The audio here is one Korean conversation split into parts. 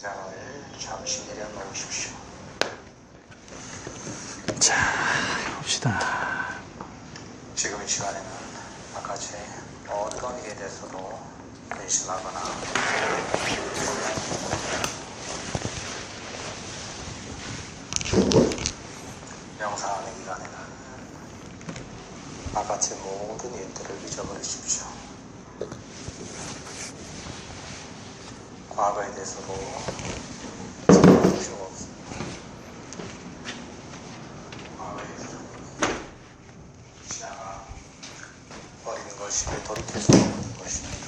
장을 잠시 내려놓으십시오. 자, 봅시다. 지금 이 시간에는 바깥에 어떤 일에 대해서도 근심하거나 명상하는 기간에는 바깥의 모든 일들을 잊어버리십시오. 과거에 대해서도 생각할 필요가 없습니다. 과거에 대해서는 지나가 버리는 것이 돌이킬 수 없는 것입니다.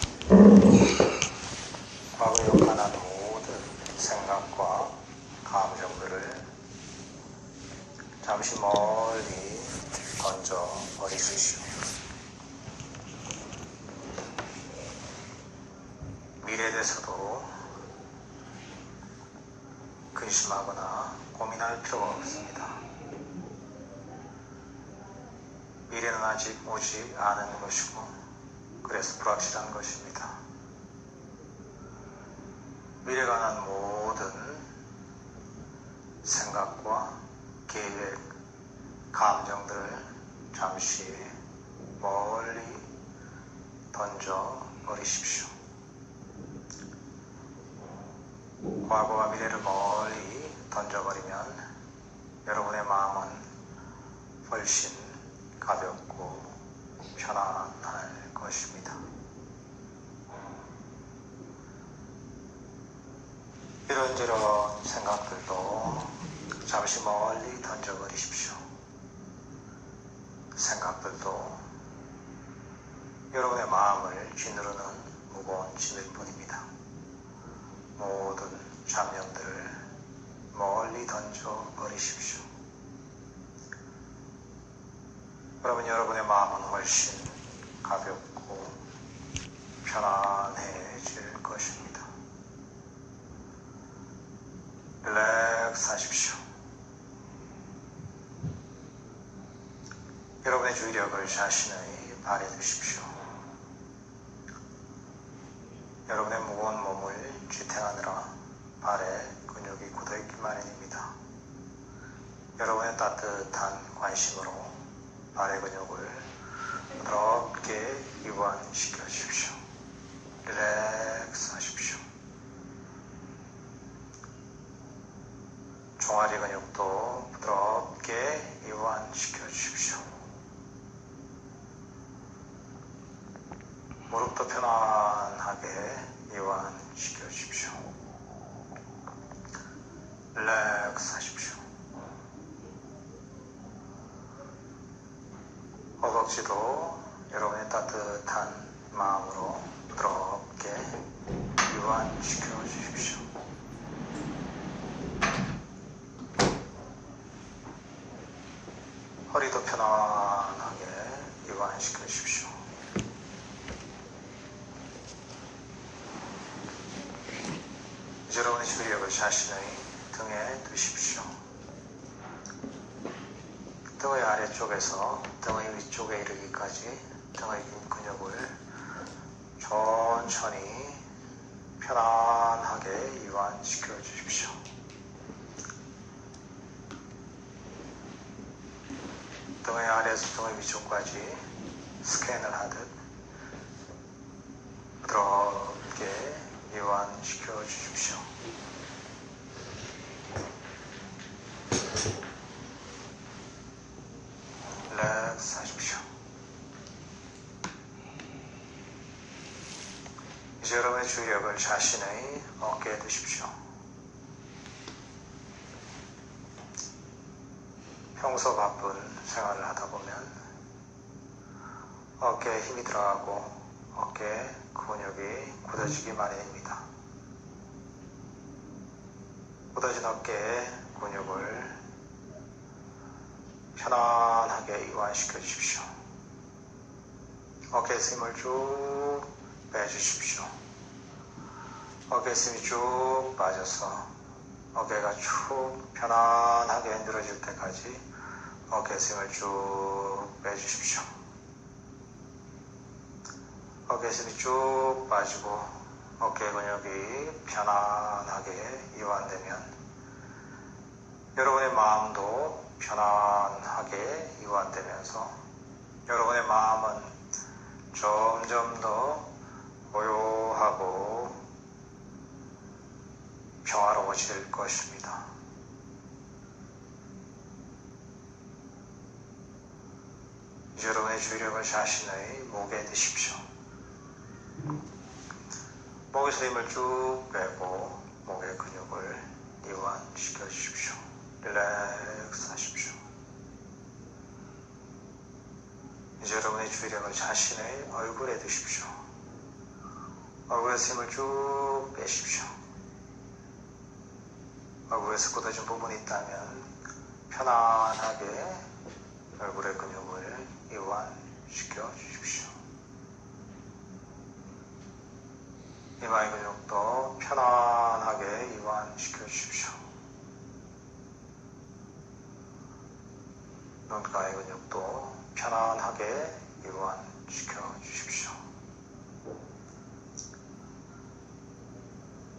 과거에 관한 모든 생각과 감정들을 잠시 멀리 던져 버리십시오. 미래에 대해서도 근심하거나 고민할 필요가 없습니다. 미래는 아직 오지 않은 것이고 그래서 불확실한 것입니다. 미래에 관한 모든 생각과 계획, 감정들을 잠시 멀리 던져 버리십시오. 과거와 미래를 멀리 던져버리면 여러분의 마음은 훨씬 가볍고 편안할 것입니다. 이런저런 생각들도 잠시 멀리 던져버리십시오. 생각들도 여러분의 마음을 짓누르는 무거운 짐일 뿐입니다. 모든 잡념들을 멀리 던져버리십시오. 그러면 여러분의 마음은 훨씬 가볍고 편안해질 것입니다. 릴렉스 하십시오. 여러분의 주의력을 자신의 발에 두십시오. 여러분의 무거운 몸을 지탱하느라 발에 근육이 굳어있기 마련입니다. 여러분의 따뜻한 관심으로 발의 근육을 부드럽게 이완시켜 주십시오. 릴렉스 하십시오. 종아리 근육도 부드럽게 이완시켜 주십시오. 무릎도 편안하게 이완시켜 주십시오. 릴렉스 하십시오. 허벅지도 여러분의 따뜻한 마음으로 부드럽게 이완시켜 주십시오. 허리도 편안하게 이완시켜 주십시오. 이제 여러분의 주의력을 자신의 등에 두십시오. 등의 아래쪽에서 등의 위쪽에 이르기까지 등의 긴 근육을 천천히 편안하게 이완시켜 주십시오. 등의 아래에서 등의 위쪽까지 스캔을 하듯 부드럽게 이완시켜 주십시오. 릴렉스 하십시오. 이제 여러분의 주의력을 자신의 어깨에 두십시오. 평소 바쁜 생활을 하다 보면 어깨에 힘이 들어가고 어깨 근육이 굳어지기 마련입니다. 굳어진 어깨의 근육을 편안하게 이완시켜 주십시오. 어깨에서 힘을 쭉 빼주십시오. 어깨에서 힘이 쭉 빠져서 어깨가 쭉 편안하게 늘어질 때까지 어깨에서 힘을 쭉 빼주십시오. 어깨에서 힘이 쭉 빠지고 어깨 근육이 편안하게 마음도 편안하게 이완되면서 여러분의 마음은 점점 더 고요하고 평화로워질 것입니다. 이제 여러분의 주의력을 자신의 목에 두십시오. 목에서 힘을 쭉 빼고 목의 근육을 이완시켜 주십시오. 릴렉스 하십시오. 이제 여러분의 주의력을 자신의 얼굴에 두십시오. 얼굴에서 힘을 쭉 빼십시오. 얼굴에서 굳어진 부분이 있다면 편안하게 얼굴의 근육을 이완시켜 주십시오. 이마의 근육도 편안하게 이완시켜 주십시오. 눈가의 근육도 편안하게 이완시켜 주십시오.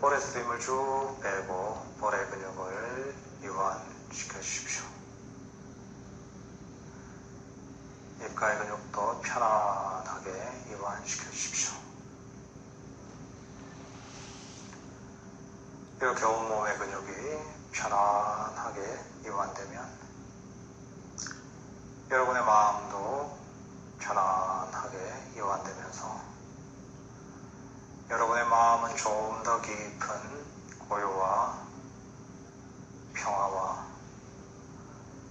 볼에서 힘을 쭉 빼고 볼의 근육을 이완시켜 주십시오. 입가의 근육도 편안하게 이완시켜 주십시오. 이렇게 온몸의 근육이 편안하게 이완되면 여러분의 마음도 편안하게 이완되면서 여러분의 마음은 좀 더 깊은 고요와 평화와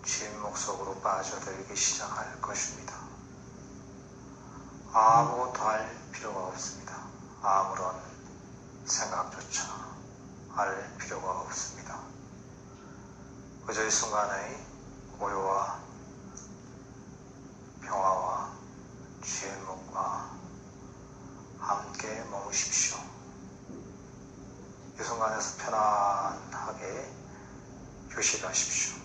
침묵 속으로 빠져들기 시작할 것입니다. 아무것도 할 필요가 없습니다. 아무런 생각조차 할 필요가 없습니다. 그저 이 순간의 고요와 평화와 침묵과 함께 머무십시오. 이 순간에서 편안하게 휴식하십시오.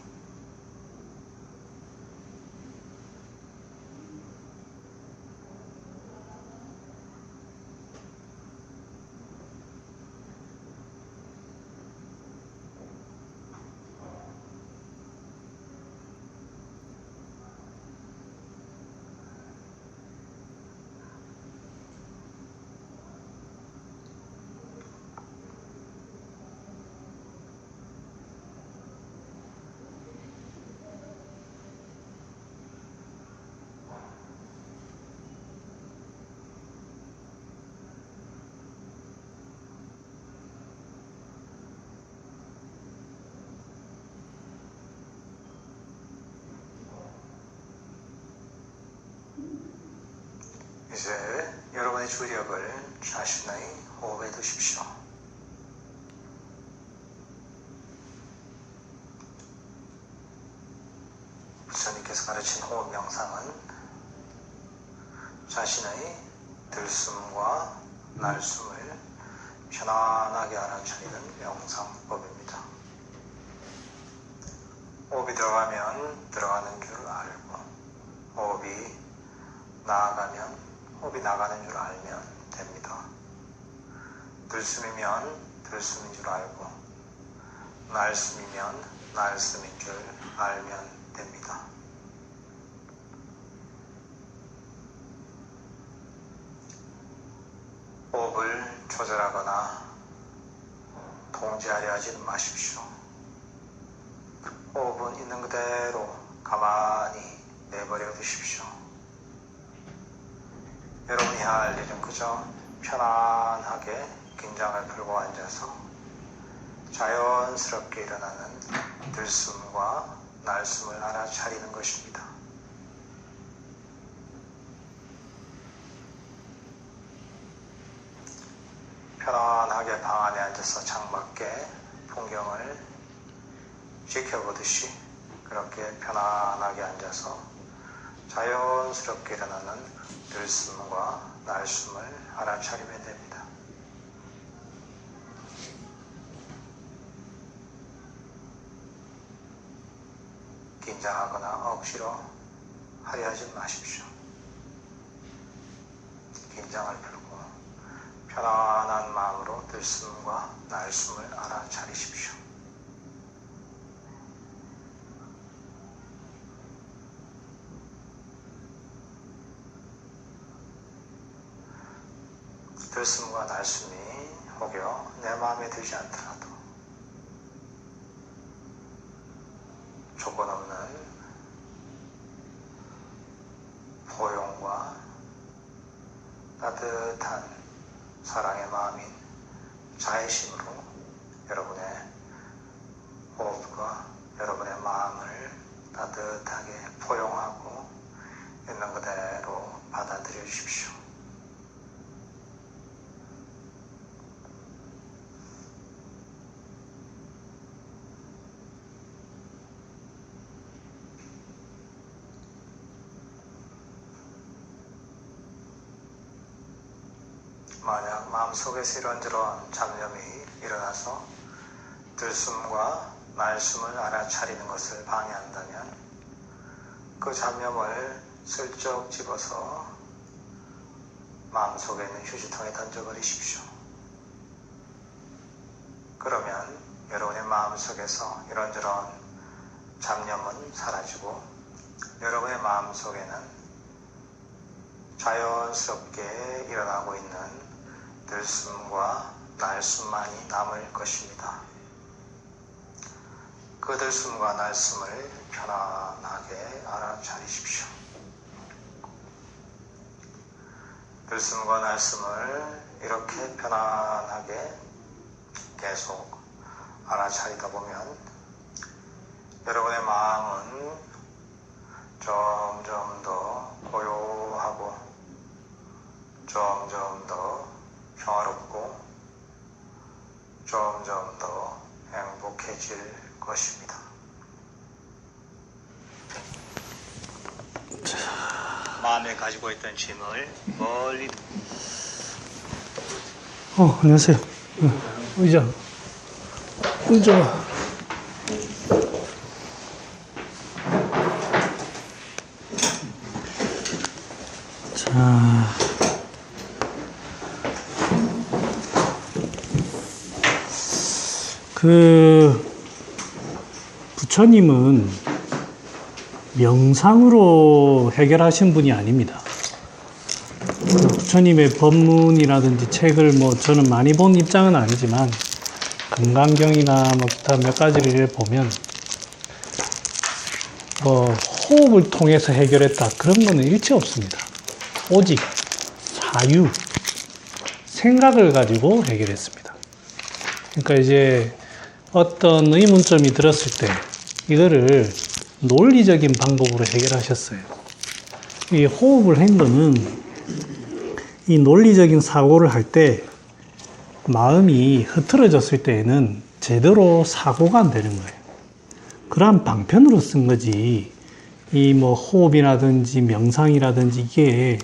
이제 여러분의 주력을 자신의 호흡에 두십시오. 부처님께서 가르친 호흡 명상은 자신의 들숨과 날숨을 편안하게 알아차리는 명상법입니다. 호흡이 들어가면 들어가는 줄 알고 호흡이 나아가면 호흡이 나가는 줄 알면 됩니다. 들숨이면 들숨인 줄 알고 날숨이면 날숨인 줄 알면 됩니다. 호흡을 조절하거나 통제하려 하지는 마십시오. 호흡은 있는 그대로 가만히 내버려 두십시오. 여러분이 할 일은 그저 편안하게 긴장을 풀고 앉아서 자연스럽게 일어나는 들숨과 날숨을 알아차리는 것입니다. 편안하게 방 안에 앉아서 창밖에 풍경을 지켜보듯이 그렇게 편안하게 앉아서 자연스럽게 일어나는 들숨과 날숨을 알아차리면 됩니다. 긴장하거나 억지로 하려 하지 마십시오. 긴장을 풀고 편안한 마음으로 들숨과 날숨을 알아차리십시오. 들숨과 날숨이 혹여 내 마음에 들지 않더라도 조건 없는 포용과 따뜻한 사랑의 마음인 자애심으로 여러분의 호흡과 여러분의 마음을 따뜻하게 포용하고 있는 그대로 받아들여 주십시오. 만약 마음속에서 이런저런 잡념이 일어나서 들숨과 날숨을 알아차리는 것을 방해한다면 그 잡념을 슬쩍 집어서 마음속에 있는 휴지통에 던져버리십시오. 그러면 여러분의 마음속에서 이런저런 잡념은 사라지고 여러분의 마음속에는 자연스럽게 일어나고 있는 들숨과 날숨만이 남을 것입니다. 그 들숨과 날숨을 편안하게 알아차리십시오. 들숨과 날숨을 이렇게 편안하게 계속 알아차리다 보면 여러분의 마음은 점점 더 고요하고 점점 더 평화롭고 점점 더 행복해질 것입니다. 마음에 가지고 있던 짐을 멀리 안녕하세요. 의자. 자. 부처님은 명상으로 해결하신 분이 아닙니다. 부처님의 법문이라든지 책을 저는 많이 본 입장은 아니지만 금강경이나 기타 몇 가지를 보면 호흡을 통해서 해결했다 그런 거는 일체 없습니다. 오직 사유, 생각을 가지고 해결했습니다. 그러니까 이제 어떤 의문점이 들었을 때 이거를 논리적인 방법으로 해결하셨어요. 이 호흡을 한 거는 이 논리적인 사고를 할 때 마음이 흐트러졌을 때에는 제대로 사고가 안 되는 거예요. 그러한 방편으로 쓴 거지 이 호흡이라든지 명상이라든지 이게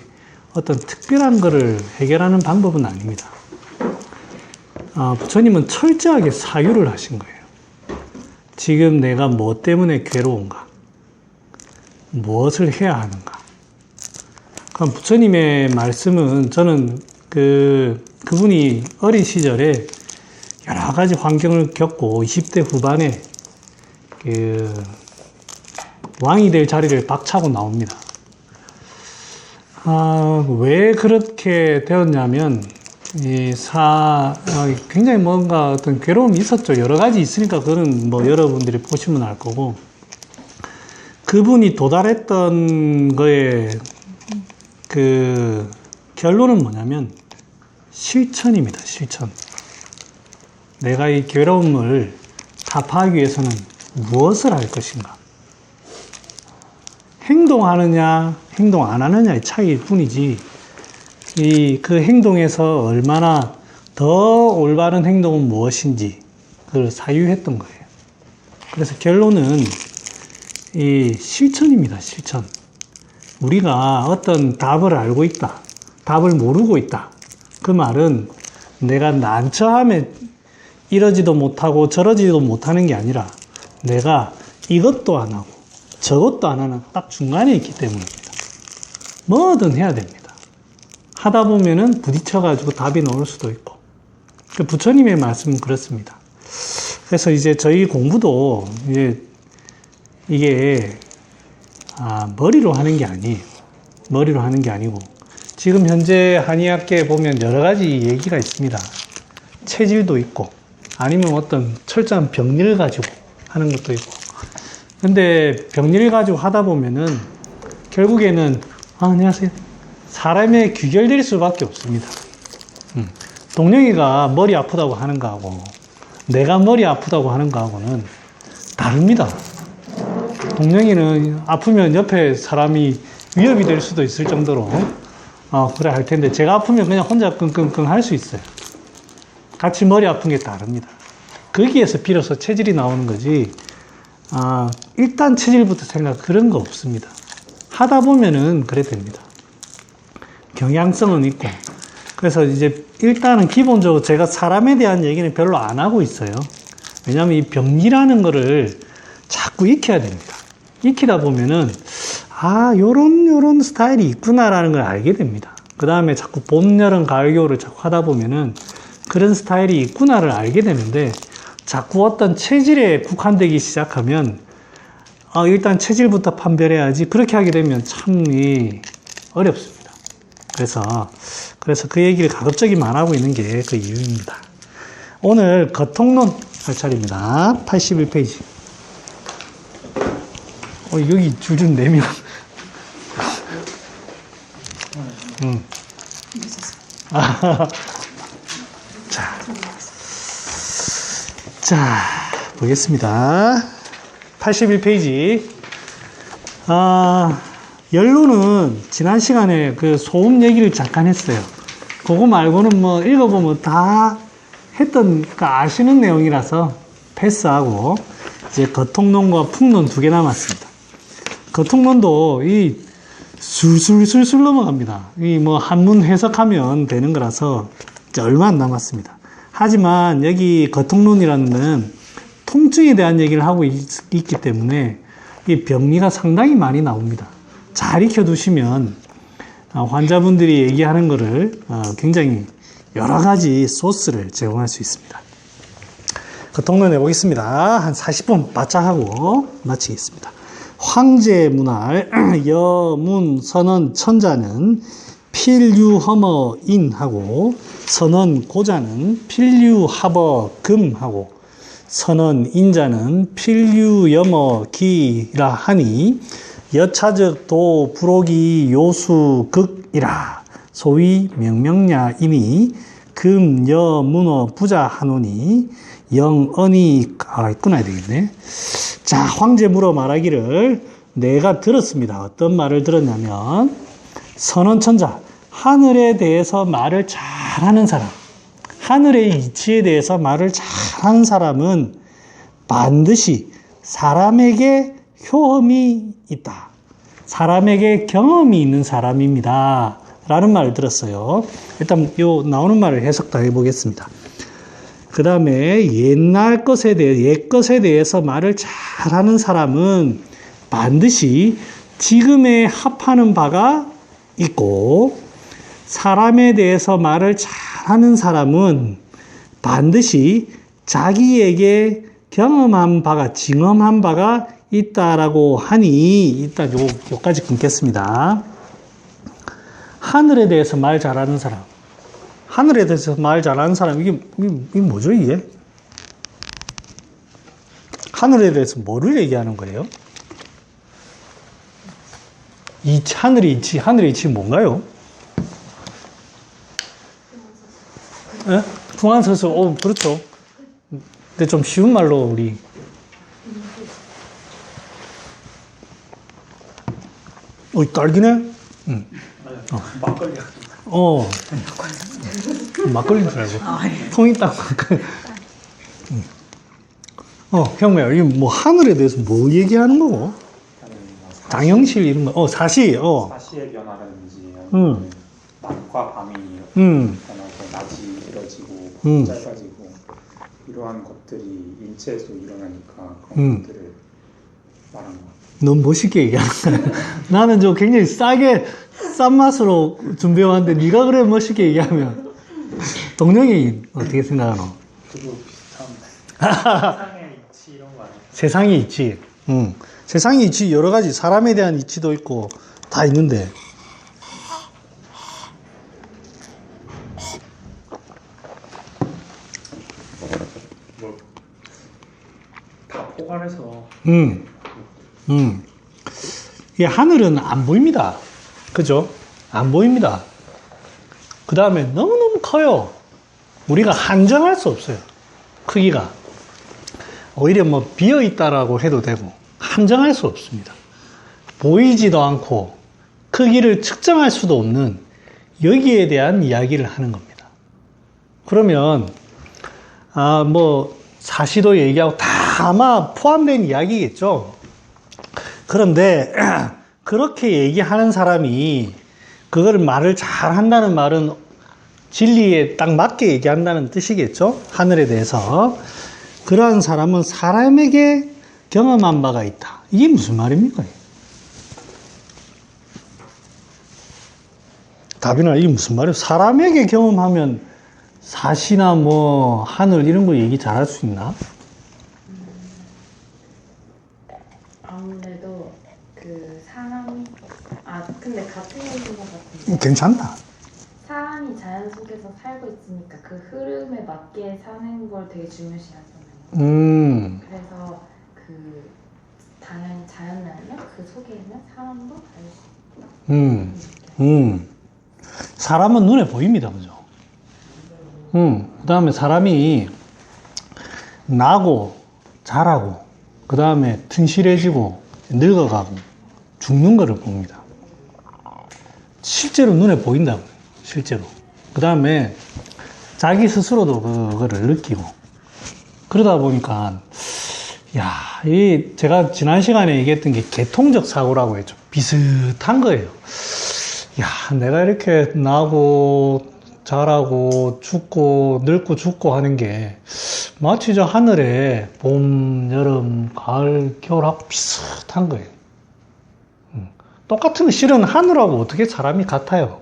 어떤 특별한 거를 해결하는 방법은 아닙니다. 부처님은 철저하게 사유를 하신 거예요. 지금 내가 뭐 때문에 괴로운가? 무엇을 해야 하는가? 그럼 부처님의 말씀은 저는 그분이 어린 시절에 여러 가지 환경을 겪고 20대 후반에 왕이 될 자리를 박차고 나옵니다. 왜 그렇게 되었냐면 굉장히 뭔가 어떤 괴로움이 있었죠. 여러 가지 있으니까 그거는 여러분들이 보시면 알 거고, 그분이 도달했던 거의 결론은 뭐냐면 실천입니다. 실천. 내가 이 괴로움을 타파하기 위해서는 무엇을 할 것인가? 행동하느냐, 행동 안 하느냐의 차이일 뿐이지, 그 행동에서 얼마나 더 올바른 행동은 무엇인지 그걸 사유했던 거예요. 그래서 결론은 이 실천입니다. 실천. 우리가 어떤 답을 알고 있다, 답을 모르고 있다, 그 말은 내가 난처함에 이러지도 못하고 저러지도 못하는 게 아니라 내가 이것도 안 하고 저것도 안 하는 딱 중간에 있기 때문입니다. 뭐든 해야 됩니다. 하다 보면은 부딪혀가지고 답이 나올 수도 있고. 부처님의 말씀은 그렇습니다. 그래서 이제 저희 공부도 이게 머리로 하는 게 아니에요. 머리로 하는 게 아니고 지금 현재 한의학계에 보면 여러 가지 얘기가 있습니다. 체질도 있고, 아니면 어떤 철저한 병리를 가지고 하는 것도 있고. 근데 병리를 가지고 하다 보면은 결국에는, 안녕하세요. 사람의 귀결될 수밖에 없습니다. 동영이가 머리 아프다고 하는 거하고, 내가 머리 아프다고 하는 거하고는 다릅니다. 동영이는 아프면 옆에 사람이 위협이 될 수도 있을 정도로, 그래 할 텐데, 제가 아프면 그냥 혼자 끙끙끙 할 수 있어요. 같이 머리 아픈 게 다릅니다. 거기에서 비로소 체질이 나오는 거지, 일단 체질부터 생각, 그런 거 없습니다. 하다 보면은 그래 됩니다. 경향성은 있고. 그래서 이제 일단은 기본적으로 제가 사람에 대한 얘기는 별로 안 하고 있어요. 왜냐하면 이 병리라는 거를 자꾸 익혀야 됩니다. 익히다 보면은, 요런 스타일이 있구나라는 걸 알게 됩니다. 그 다음에 자꾸 봄, 여름, 가을, 겨울을 자꾸 하다 보면은 그런 스타일이 있구나를 알게 되는데, 자꾸 어떤 체질에 국한되기 시작하면, 일단 체질부터 판별해야지. 그렇게 하게 되면 참 어렵습니다. 그래서 그 얘기를 가급적이만 하고 있는 게 그 이유입니다. 오늘 거통론 할 차례입니다. 81페이지. 여기 줄줄 4명. 자, 보겠습니다. 81페이지. 연루는 지난 시간에 그 소음 얘기를 잠깐 했어요. 그거 말고는 뭐 읽어보면 다 했던, 아시는 내용이라서 패스하고, 이제 거통론과 풍론 2개 남았습니다. 거통론도 술술술술 넘어갑니다. 뭐 한문 해석하면 되는 거라서 이제 얼마 안 남았습니다. 하지만 여기 거통론이라는 데는 통증에 대한 얘기를 하고 있기 때문에 이 병리가 상당히 많이 나옵니다. 잘 익혀두시면 환자분들이 얘기하는 거를 굉장히 여러 가지 소스를 제공할 수 있습니다. 거통론 해보겠습니다. 한 40분 바짝 하고 마치겠습니다. 황제 문할 여문 선언 천자는 필유허머 인하고 선언 고자는 필유하버 금하고 선언 인자는 필유여머 기라 하니 여차적 도 불옥이 요수 극이라 소위 명명야이니 금여문어 부자 하노니 영언이 있구나 되겠네. 자, 황제 물어 말하기를 내가 들었습니다. 어떤 말을 들었냐면 선언천자, 하늘에 대해서 말을 잘하는 사람, 하늘의 이치에 대해서 말을 잘하는 사람은 반드시 사람에게 효험이 있다. 사람에게 경험이 있는 사람입니다. 라는 말을 들었어요. 일단 요 나오는 말을 해석 다 해보겠습니다. 그 다음에 옛날 것에 대해, 옛 것에 대해서 말을 잘하는 사람은 반드시 지금에 합하는 바가 있고, 사람에 대해서 말을 잘하는 사람은 반드시 자기에게 경험한 바가, 증험한 바가 있다라고 하니, 일단 요까지 끊겠습니다. 하늘에 대해서 말 잘하는 사람. 하늘에 대해서 말 잘하는 사람, 이게 뭐죠, 이게? 하늘에 대해서 뭐를 얘기하는 거예요? 하늘의 이치 뭔가요? 예? 풍한서수, 그렇죠. 근데 좀 쉬운 말로 우리. 딸기네? 응. 막걸리. 막걸리인 줄 알고. 통이 딱. 형매야, 이거 뭐 하늘에 대해서 뭐 얘기하는 거고? 장영실 이런 거. 사시. 사시의 변화라든지 낮과 밤이 변하고 낮이 길어지고 짧아지고 이러한 것들이 인체에서 일어나니까 그런 것들을 말한 것 같아요. 너무 멋있게 얘기하는 거야. 나는 저 굉장히 싼 맛으로 준비해왔는데 네가 그래 멋있게 얘기하면 동영이 어떻게 생각하노? 저도 비슷한데 세상의 이치 이런 거 아니에요? 세상의 이치. 세상의 이치 여러 가지 사람에 대한 이치도 있고 다 있는데 다 포괄해서 이 하늘은 안 보입니다. 그죠? 안 보입니다. 그 다음에 너무너무 커요. 우리가 한정할 수 없어요. 크기가. 오히려 뭐 비어 있다라고 해도 되고, 한정할 수 없습니다. 보이지도 않고, 크기를 측정할 수도 없는 여기에 대한 이야기를 하는 겁니다. 그러면, 뭐, 사시도 얘기하고 다 아마 포함된 이야기겠죠? 그런데, 그렇게 얘기하는 사람이, 그걸 말을 잘 한다는 말은 진리에 딱 맞게 얘기한다는 뜻이겠죠? 하늘에 대해서. 그러한 사람은 사람에게 경험한 바가 있다. 이게 무슨 말입니까? 답이나 이게 무슨 말이에요? 사람에게 경험하면 사시나 뭐 하늘 이런 거 얘기 잘할 수 있나? 아무래도 그 사람이 근데 같은 얘기인 것 같은데 괜찮다. 사람이 자연 속에서 살고 있으니까 그 흐름에 맞게 사는 걸 되게 중요시하잖아요. 그래서 그 당연히 자연이라면 그 속에 있는 사람도 알 수 있다. 사람은 눈에 보입니다. 그죠? 그 다음에 사람이 나고 자라고 그 다음에 튼실해지고 늙어가고 죽는 거를 봅니다. 실제로 눈에 보인다고요. 실제로. 그 다음에 자기 스스로도 그거를 느끼고 그러다 보니까 제가 지난 시간에 얘기했던 게 계통적 사고라고 했죠. 비슷한 거예요. 내가 이렇게 나고 자라고 죽고 늙고 죽고 하는 게 마치 저 하늘에 봄, 여름, 가을, 겨울하고 비슷한 거예요. 똑같은 실은 하늘하고 어떻게 사람이 같아요?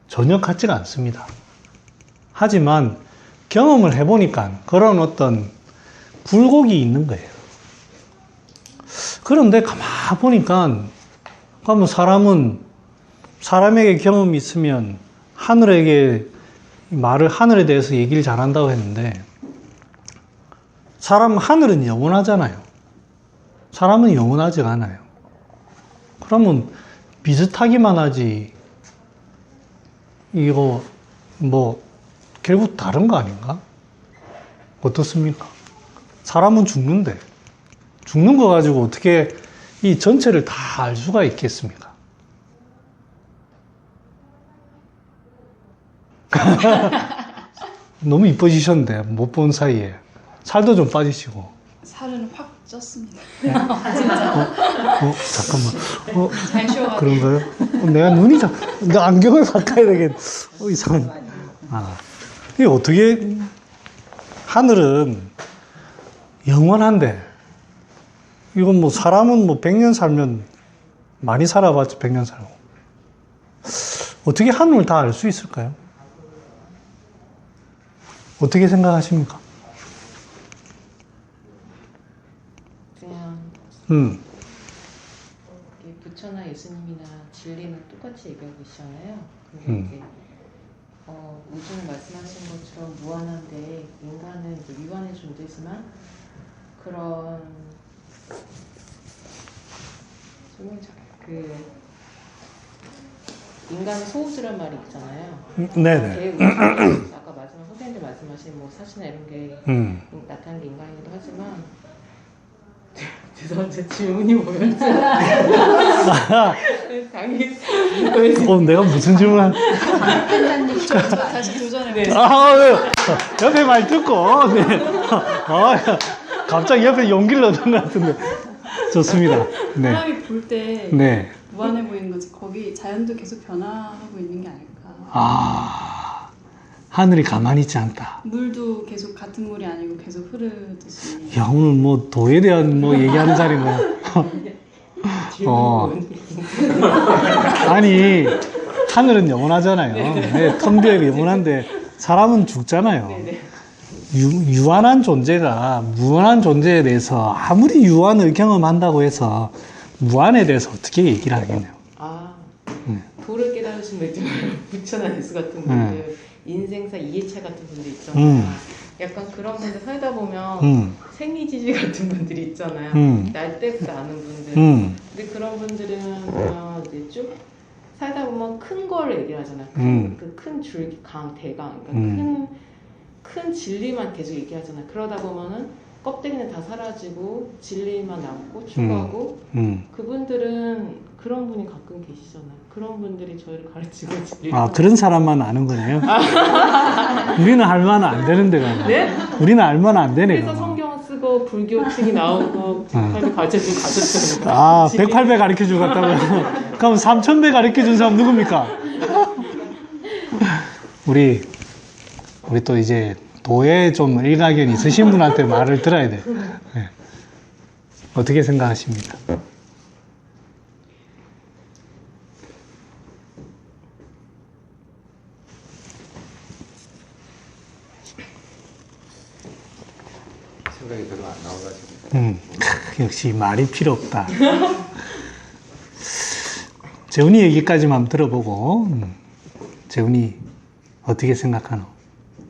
전혀 같지가 않습니다. 하지만 경험을 해보니까 그런 어떤 굴곡이 있는 거예요. 그런데 가만 보니까 그러면 사람에게 경험이 있으면 하늘에 대해서 얘기를 잘한다고 했는데 하늘은 영원하잖아요. 사람은 영원하지가 않아요. 그러면 비슷하기만 하지 이거 뭐 결국 다른 거 아닌가? 어떻습니까? 사람은 죽는데 죽는 거 가지고 어떻게 이 전체를 다 알 수가 있겠습니까? 너무 이뻐지셨는데 못 본 사이에 살도 좀 빠지시고 살은 확 쪘습니다. 잠깐만. 잘 쉬어가지고. 그런가요? 내가 내 안경을 바꿔야 되겠. 이상한. 이게 어떻게 하늘은 영원한데 이건 뭐 사람은 뭐 100년 살면 많이 살아봤죠. 100년 살고. 어떻게 하늘을 다 알 수 있을까요? 어떻게 생각하십니까? 그냥 부처나 예수님이나 진리는 똑같이 얘기하고 계시잖아요. 근데 이제 우주는 말씀하신 것처럼 무한한데 인간은 이제 유한의 존재지만 그런 인간의 소우주란 말이 있잖아요. 네네. 아까 선생님들 말씀하신 뭐 사시나 이런 게 나타나는 게 인간이기도 하지만 죄송한데 질문이 뭐였죠? 당연히 내가 무슨 질문을 저 다시 도전해볼게요. 네. 옆에 말 듣고 네. 갑자기 옆에 용기를 얻은 것 같은데 좋습니다. 네. 사람이 볼 때 네. 무한해 보이는 거지 거기 자연도 계속 변화하고 있는 게 아닐까. 하늘이 가만히 있지 않다. 물도 계속 같은 물이 아니고 계속 흐르듯이. 야, 오늘 뭐 도에 대한 뭐 얘기하는 자리인가? 아니, 하늘은 영원하잖아요. 네, 텅 비어 영원한데 사람은 죽잖아요. 유한한 존재가 무한한 존재에 대해서 아무리 유한을 경험한다고 해서 무한에 대해서 어떻게 얘기를 하겠네요. 도를 깨달으신 분들, 부처나 예수 같은 분들, 인생사 이해차 같은 분들 있잖아요. 약간 그런 분들 살다 보면 생이지지 같은 분들이 있잖아요. 날 때부터 아는 분들. 근데 그런 분들은 이제 쭉 살다 보면 큰 걸 얘기를 하잖아요. 큰 줄기, 대강, 그러니까 큰 진리만 계속 얘기하잖아요. 그러다 보면은 껍데기는 다 사라지고 진리만 남고 추가하고 그분들은 그런 분이 가끔 계시잖아요. 그런 분들이 저희를 가르치고 진리를. 아, 그런 사람만 아는 거네요. 우리는 알면 안 되는 데가. 네? 우리는 알면 안 되네. 그래서 성경 쓰고 불교 책이 나오고 108배 가르쳐주고 가셨잖아요. 아, 108배 가르쳐 주고 갔다고요? 그럼 3000배 가르쳐 준 사람 누굽니까? 우리 또 이제 도에 좀 일가견 있으신 분한테 말을 들어야 돼. 네. 어떻게 생각하십니까? 생각이 별로 안 나와가지고. 역시 말이 필요 없다. 재훈이 얘기까지만 한번 들어보고, 재훈이 어떻게 생각하노?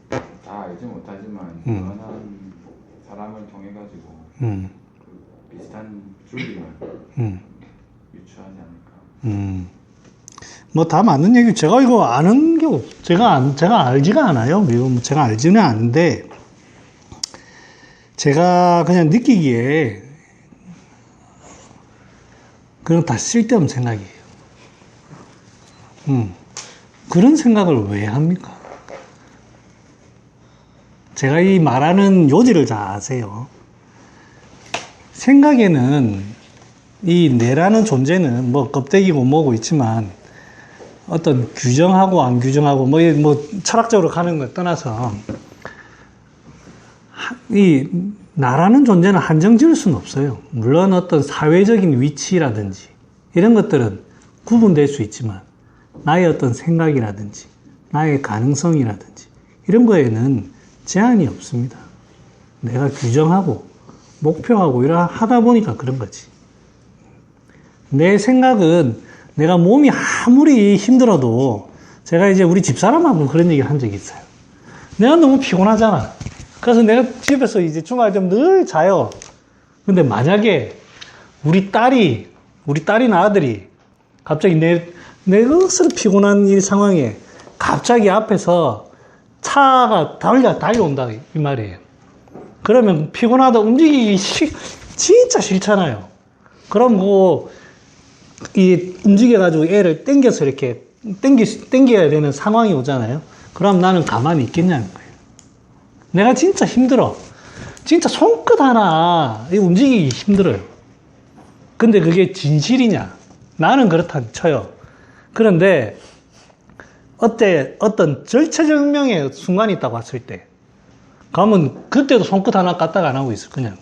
다 알지 못하지만 유한한 사람을 통해 가지고 그 비슷한 줄기만 유추하지 않을까. 뭐 다 맞는 얘기. 제가 이거 아는 게 제가 알지가 않아요. 이거 제가 알지는 않은데 제가 그냥 느끼기에 그런 다 쓸데없는 생각이에요. 그런 생각을 왜 합니까? 제가 이 말하는 요지를 잘 아세요. 생각에는 이 뇌라는 존재는 뭐 껍데기고 뭐고 있지만 어떤 규정하고 안 규정하고 뭐 철학적으로 가는 걸 떠나서 이 나라는 존재는 한정 지을 수는 없어요. 물론 어떤 사회적인 위치라든지 이런 것들은 구분될 수 있지만 나의 어떤 생각이라든지 나의 가능성이라든지 이런 거에는 제한이 없습니다. 내가 규정하고 목표하고 이러 하다 보니까 그런 거지. 내 생각은 내가 몸이 아무리 힘들어도 제가 이제 우리 집사람하고 그런 얘기를 한 적이 있어요. 내가 너무 피곤하잖아. 그래서 내가 집에서 이제 주말 좀 늘 자요. 근데 만약에 우리 딸이나 아들이 갑자기 내 것을 피곤한 이 상황에 갑자기 앞에서 차가 달려온다 이 말이에요. 그러면 피곤하다 움직이기 진짜 싫잖아요. 그럼 이 움직여가지고 애를 땡겨서 이렇게 땡겨야 되는 상황이 오잖아요. 그럼 나는 가만히 있겠냐는 거예요. 내가 진짜 힘들어. 진짜 손끝 하나 움직이기 힘들어요. 근데 그게 진실이냐? 나는 그렇다 쳐요. 그런데 어떤 절체절명의 순간이 있다고 했을 때 가면 그때도 손끝 하나 까딱 안 하고 있어. 그냥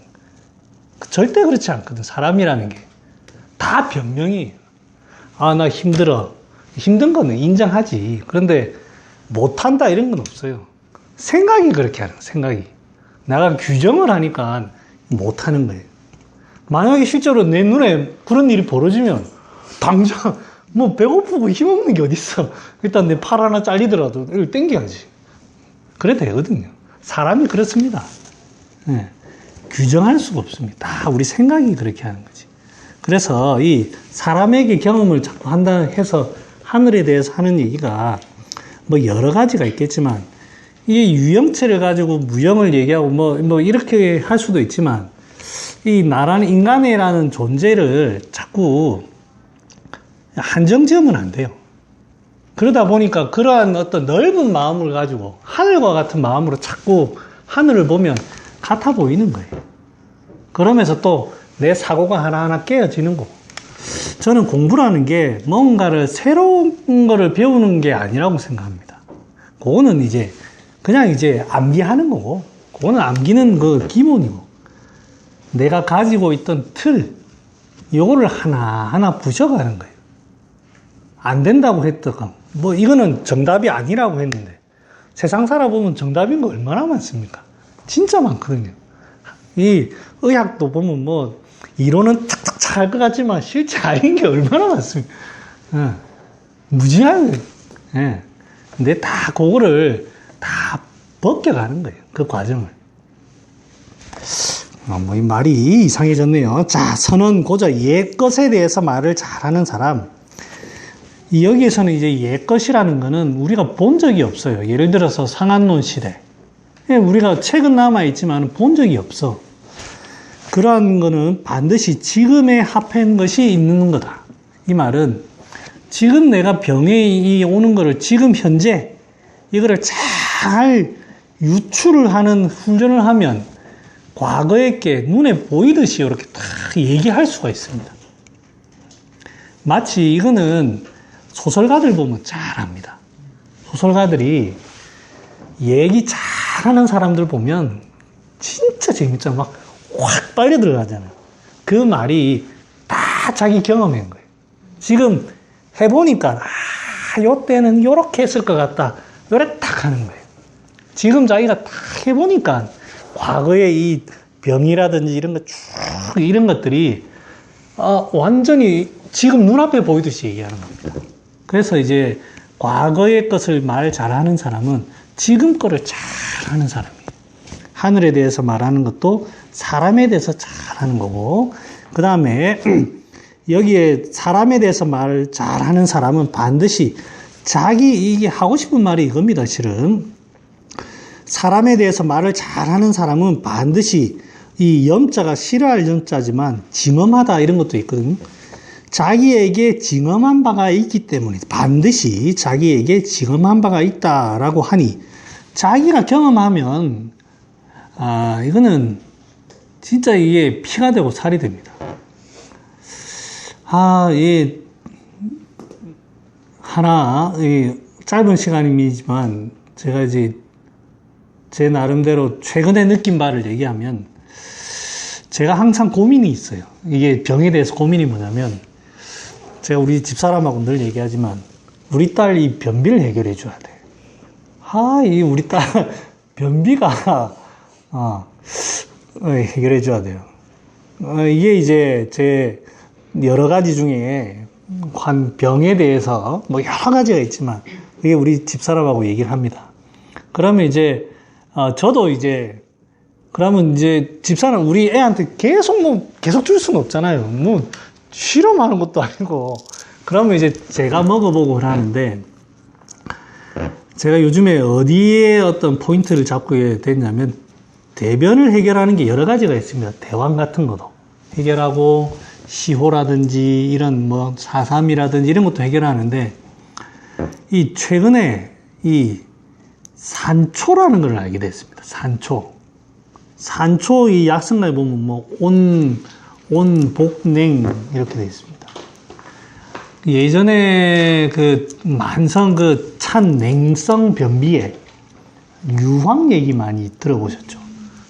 절대 그렇지 않거든. 사람이라는 게 다 변명이 나 힘들어. 힘든 거는 인정하지. 그런데 못한다 이런 건 없어요. 생각이 그렇게 하는 거예요. 생각이 내가 규정을 하니까 못하는 거예요. 만약에 실제로 내 눈에 그런 일이 벌어지면 당장 뭐 배고프고 힘없는 게 어딨어. 일단 내 팔 하나 잘리더라도 이걸 땡겨야지. 그래 되거든요. 사람이 그렇습니다. 네. 규정할 수가 없습니다. 다 우리 생각이 그렇게 하는 거지. 그래서 이 사람에게 경험을 자꾸 한다 해서 하늘에 대해서 하는 얘기가 뭐 여러 가지가 있겠지만 이 유형체를 가지고 무형을 얘기하고 뭐 이렇게 할 수도 있지만 이 나라는 인간이라는 존재를 자꾸 한정 지으면 안 돼요. 그러다 보니까 그러한 어떤 넓은 마음을 가지고 하늘과 같은 마음으로 자꾸 하늘을 보면 같아 보이는 거예요. 그러면서 또 내 사고가 하나하나 깨어지는 거고. 저는 공부라는 게 뭔가를 새로운 거를 배우는 게 아니라고 생각합니다. 그거는 이제 그냥 이제 암기하는 거고, 그거는 암기는 그 기본이고, 내가 가지고 있던 틀, 요거를 하나하나 부셔가는 거예요. 안 된다고 했다가, 이거는 정답이 아니라고 했는데, 세상 살아보면 정답인 거 얼마나 많습니까? 진짜 많거든요. 이 의학도 보면 이론은 착착착 할 것 같지만 실제 아닌 게 얼마나 많습니까? 무지하게. 예. 근데 다 그거를 다 벗겨가는 거예요. 그 과정을. 이 말이 이상해졌네요. 자, 선언 고저 옛것에 대해서 말을 잘하는 사람. 여기에서는 이제 옛것이라는 거는 우리가 본 적이 없어요. 예를 들어서 상한론 시대. 우리가 책은 남아있지만 본 적이 없어. 그러한 거는 반드시 지금에 합한 것이 있는 거다. 이 말은 지금 내가 병이 오는 거를 지금 현재 이거를 잘 유추를 하는 훈련을 하면 과거의 게 눈에 보이듯이 이렇게 딱 얘기할 수가 있습니다. 마치 이거는 소설가들 보면 잘 압니다. 소설가들이 얘기 잘하는 사람들 보면 진짜 재밌잖아. 막 확 빨려 들어가잖아요. 그 말이 다 자기 경험인 거예요. 지금 해보니까 요때는 요렇게 했을 것 같다. 요래 딱 하는 거예요. 지금 자기가 딱 해보니까 과거의 이 병이라든지 이런 것 쭉 이런 것들이 완전히 지금 눈앞에 보이듯이 얘기하는 겁니다. 그래서 이제 과거의 것을 말 잘하는 사람은 지금 거를 잘하는 사람이에요. 하늘에 대해서 말하는 것도 사람에 대해서 잘하는 거고, 그 다음에 여기에 사람에 대해서 말 잘하는 사람은 반드시 자기 이게 하고 싶은 말이 이겁니다. 실은 사람에 대해서 말을 잘하는 사람은 반드시 이 염자가 싫어할 염자지만 징험하다 이런 것도 있거든요. 자기에게 징험한 바가 있기 때문에 반드시 자기에게 징험한 바가 있다라고 하니 자기가 경험하면 이거는 진짜 이게 피가 되고 살이 됩니다. 짧은 시간이지만 제가 이제 제 나름대로 최근에 느낀 바를 얘기하면 제가 항상 고민이 있어요. 이게 병에 대해서 고민이 뭐냐면 제가 우리 집사람하고 늘 얘기하지만 우리 딸 이 변비를 해결해 줘야 돼. 이 우리 딸 변비가 해결해 줘야 돼요. 이게 이제 제 여러 가지 중에 한 병에 대해서 뭐 여러 가지가 있지만 이게 우리 집사람하고 얘기를 합니다. 그러면 이제 저도 이제 그러면 이제 집사람 우리 애한테 계속 줄 수는 없잖아요. 뭐 실험하는 것도 아니고. 그러면 이제 제가 먹어보고 하는데 제가 요즘에 어디에 어떤 포인트를 잡고 됐냐면 대변을 해결하는 게 여러 가지가 있습니다. 대왕 같은 것도 해결하고 시호라든지 이런 뭐 4.3이라든지 이런 것도 해결하는데 이 최근에 이 산초라는 걸 알게 됐습니다. 산초 이 약성가에 보면 뭐 온복냉 이렇게 되어 있습니다. 예전에 그 만성 그 찬 냉성 변비에 유황 얘기 많이 들어보셨죠?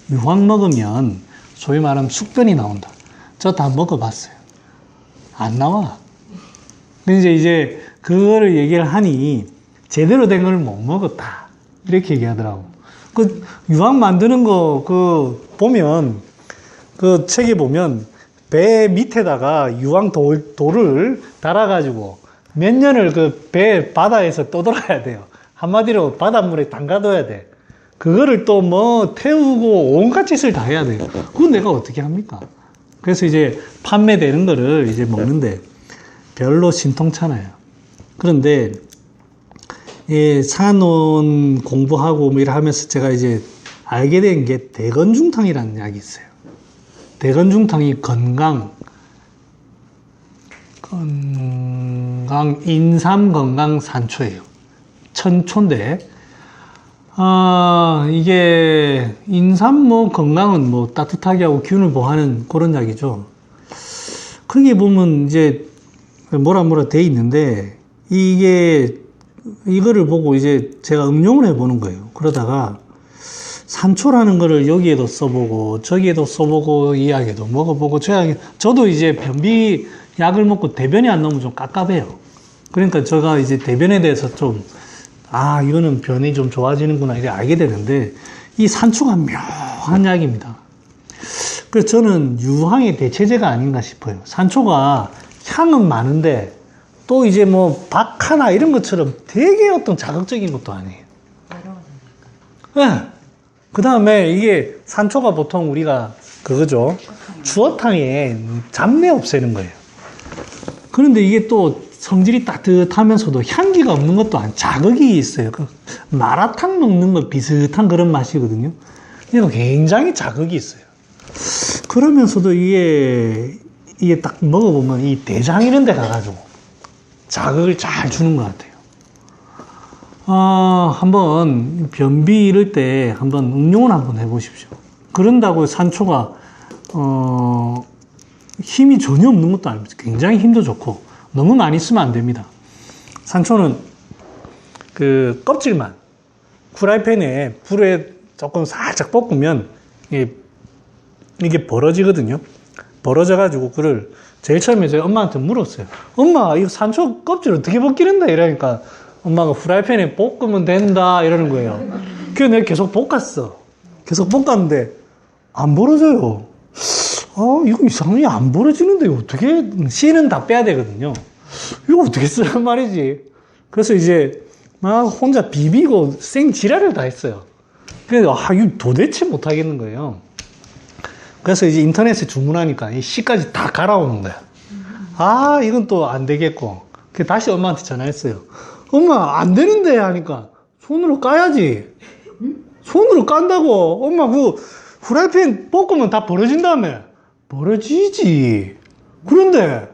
유황 먹으면 소위 말하면 숙변이 나온다. 저 다 먹어봤어요. 안 나와. 근데 이제 그거를 얘기를 하니 제대로 된 걸 못 먹었다. 이렇게 얘기하더라고. 그 유황 만드는 거 보면 그 책에 보면 배 밑에다가 유황 돌을 달아가지고 몇 년을 그 배 바다에서 떠돌아야 돼요. 한마디로 바닷물에 담가둬야 돼. 그거를 또 뭐 태우고 온갖 짓을 다 해야 돼요. 그건 내가 어떻게 합니까? 그래서 이제 판매되는 거를 이제 먹는데 별로 신통찮아요. 그런데 산원 공부하고 뭐 이러면서 제가 이제 알게 된 게 대건중탕이라는 약이 있어요. 대건중탕이 인삼 건강 산초예요. 천초인데 이게 인삼 뭐 건강은 뭐 따뜻하게 하고 균을 보호하는 그런 약이죠. 거기에 보면 이제 뭐라 돼 있는데 이거를 보고 이제 제가 응용을 해보는 거예요. 그러다가 산초라는 거를 여기에도 써보고 저기에도 써보고 이 약에도 먹어보고 저도 이제 변비 약을 먹고 대변이 안 나오면 좀 깝깝해요. 그러니까 제가 이제 대변에 대해서 좀 이거는 변이 좀 좋아지는구나 이렇게 알게 되는데 이 산초가 묘한 약입니다. 그래서 저는 유황의 대체제가 아닌가 싶어요. 산초가 향은 많은데 또 이제 뭐 박하나 이런 것처럼 되게 어떤 자극적인 것도 아니에요. 네. 그 다음에 이게 산초가 보통 우리가 그거죠. 추어탕에 잡내 없애는 거예요. 그런데 이게 또 성질이 따뜻하면서도 향기가 없는 것도 자극이 있어요. 그 마라탕 먹는 거 비슷한 그런 맛이거든요. 이거 굉장히 자극이 있어요. 그러면서도 이게 딱 먹어보면 이 대장 이런 데 가가지고 자극을 잘 주는 것 같아요. 한번 변비 이럴 때 한번 응용을 한번 해보십시오. 그런다고 산초가 힘이 전혀 없는 것도 아닙니다. 굉장히 힘도 좋고 너무 많이 쓰면 안 됩니다. 산초는 그 껍질만 후라이팬에 불에 조금 살짝 볶으면 이게 벌어지거든요. 벌어져가지고 그걸 제일 처음에 저희 엄마한테 물었어요. 엄마, 이거 산초 껍질 어떻게 벗기는다? 이러니까 엄마가 후라이팬에 볶으면 된다 이러는 거예요. 그래서 내가 계속 볶았어. 계속 볶았는데 안 벌어져요. 이거 이상하게 안 벌어지는데 어떻게, 씨는 다 빼야 되거든요. 이거 어떻게 쓰란 말이지? 그래서 이제 막 혼자 비비고 생 지랄을 다 했어요. 그래서 이거 도대체 못 하겠는 거예요. 그래서 이제 인터넷에 주문하니까 이 씨까지 다 갈아오는 거야. 이건 또 안 되겠고. 그래서 다시 엄마한테 전화했어요. 엄마, 안 되는데 하니까 손으로 까야지. 손으로 깐다고. 엄마, 그 후라이팬 볶으면 다 벌어진다며. 벌어지지. 그런데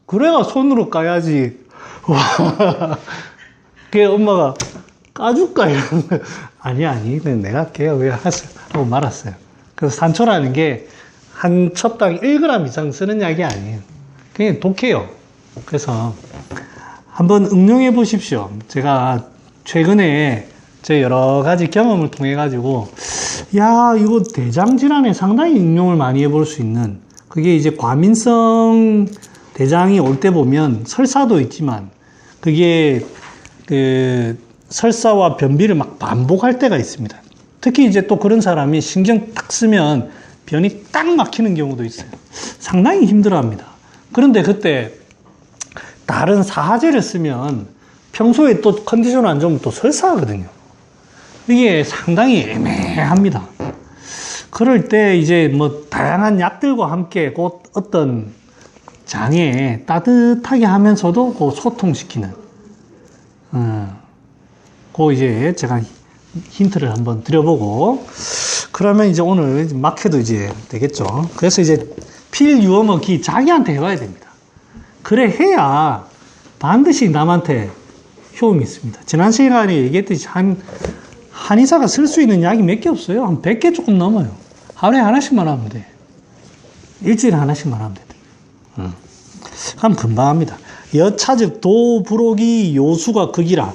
그래야 손으로 까야지. 와. 그래서 엄마가 까줄까 이러는 거야. 아니 내가 할게요. 왜 하세요? 하고 말았어요. 그래서 산초라는 게 한 첩당 1g 이상 쓰는 약이 아니에요. 그냥 독해요. 그래서 한번 응용해 보십시오. 제가 최근에 제 여러 가지 경험을 통해 가지고 이거 대장 질환에 상당히 응용을 많이 해볼 수 있는, 그게 이제 과민성 대장이 올 때 보면 설사도 있지만 그게 그 설사와 변비를 막 반복할 때가 있습니다. 특히 이제 또 그런 사람이 신경 딱 쓰면 변이 딱 막히는 경우도 있어요. 상당히 힘들어합니다. 그런데 그때 다른 사하제를 쓰면 평소에 또 컨디션 안 좋으면 또 설사하거든요. 이게 상당히 애매합니다. 그럴 때 이제 뭐 다양한 약들과 함께 그 어떤 장에 따뜻하게 하면서도 그 소통시키는, 그 이제 제가 힌트를 한번 드려보고, 그러면 이제 오늘 막혀도 이제 되겠죠. 그래서 이제 필유어먹기 자기한테 해봐야 됩니다. 그래 해야 반드시 남한테 효험이 있습니다. 지난 시간에 얘기했듯이 한의사가 쓸 수 있는 약이 몇 개 없어요. 한 100개 조금 넘어요. 하루에 하나씩만 하면 돼. 일주일에 하나씩만 하면 돼. 그럼 금방 합니다. 여차즉 도부록이 요수가 극이라.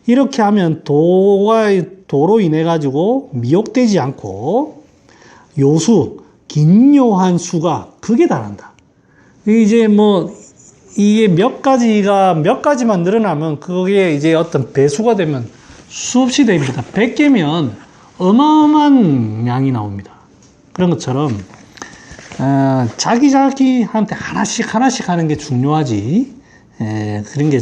이렇게 하면 도로 인해 가지고 미혹되지 않고 요수, 긴요한 수가 극에 달한다. 이제 뭐 이게 몇 가지만 늘어나면 그게 이제 어떤 배수가 되면 수없이 됩니다. 100개면 어마어마한 양이 나옵니다. 그런 것처럼 자기한테 하나씩 하는 게 중요하지. 그런 게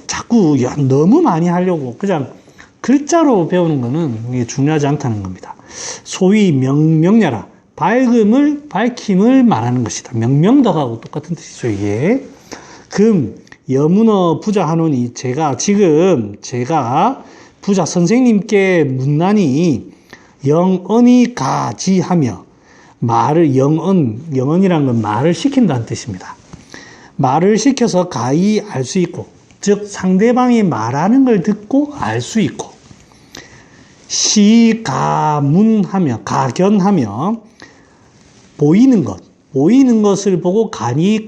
자꾸 너무 많이 하려고 그냥 글자로 배우는 거는 중요하지 않다는 겁니다. 소위 명야라, 밝힘을 말하는 것이다. 명명덕하고 똑같은 뜻이죠, 이게. 금, 여문어 부자 하노니, 제가 부자 선생님께 묻나니, 영언이 가지하며, 영언이란 건 말을 시킨다는 뜻입니다. 말을 시켜서 가히 알 수 있고, 즉 상대방이 말하는 걸 듣고 알 수 있고, 가견하며 보이는 것을 보고 가히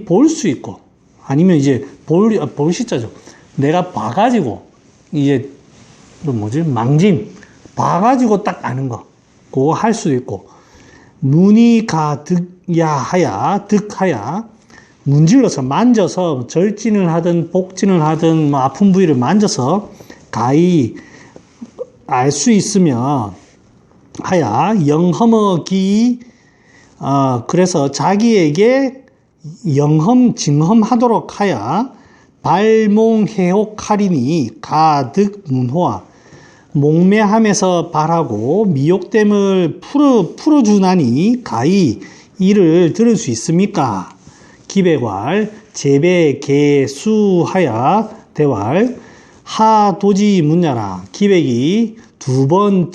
볼 수 있고, 아니면 이제 볼 시자죠. 내가 봐가지고 이제 망짐 봐가지고 딱 아는 거, 그거 할 수 있고, 문이 득하야 문질러서 만져서 절진을 하든 복진을 하든 아픈 부위를 만져서 가히 알 수 있으며 하야 영험어기, 그래서 자기에게 징험하도록 하야 발몽해옥하리니 가득 문호와, 목매함에서 발하고 미욕됨을 풀어주나니 가히 이를 들을 수 있습니까? 기백왈 제배 개수하야 대왈 하도지 묻냐라. 기백이 두 번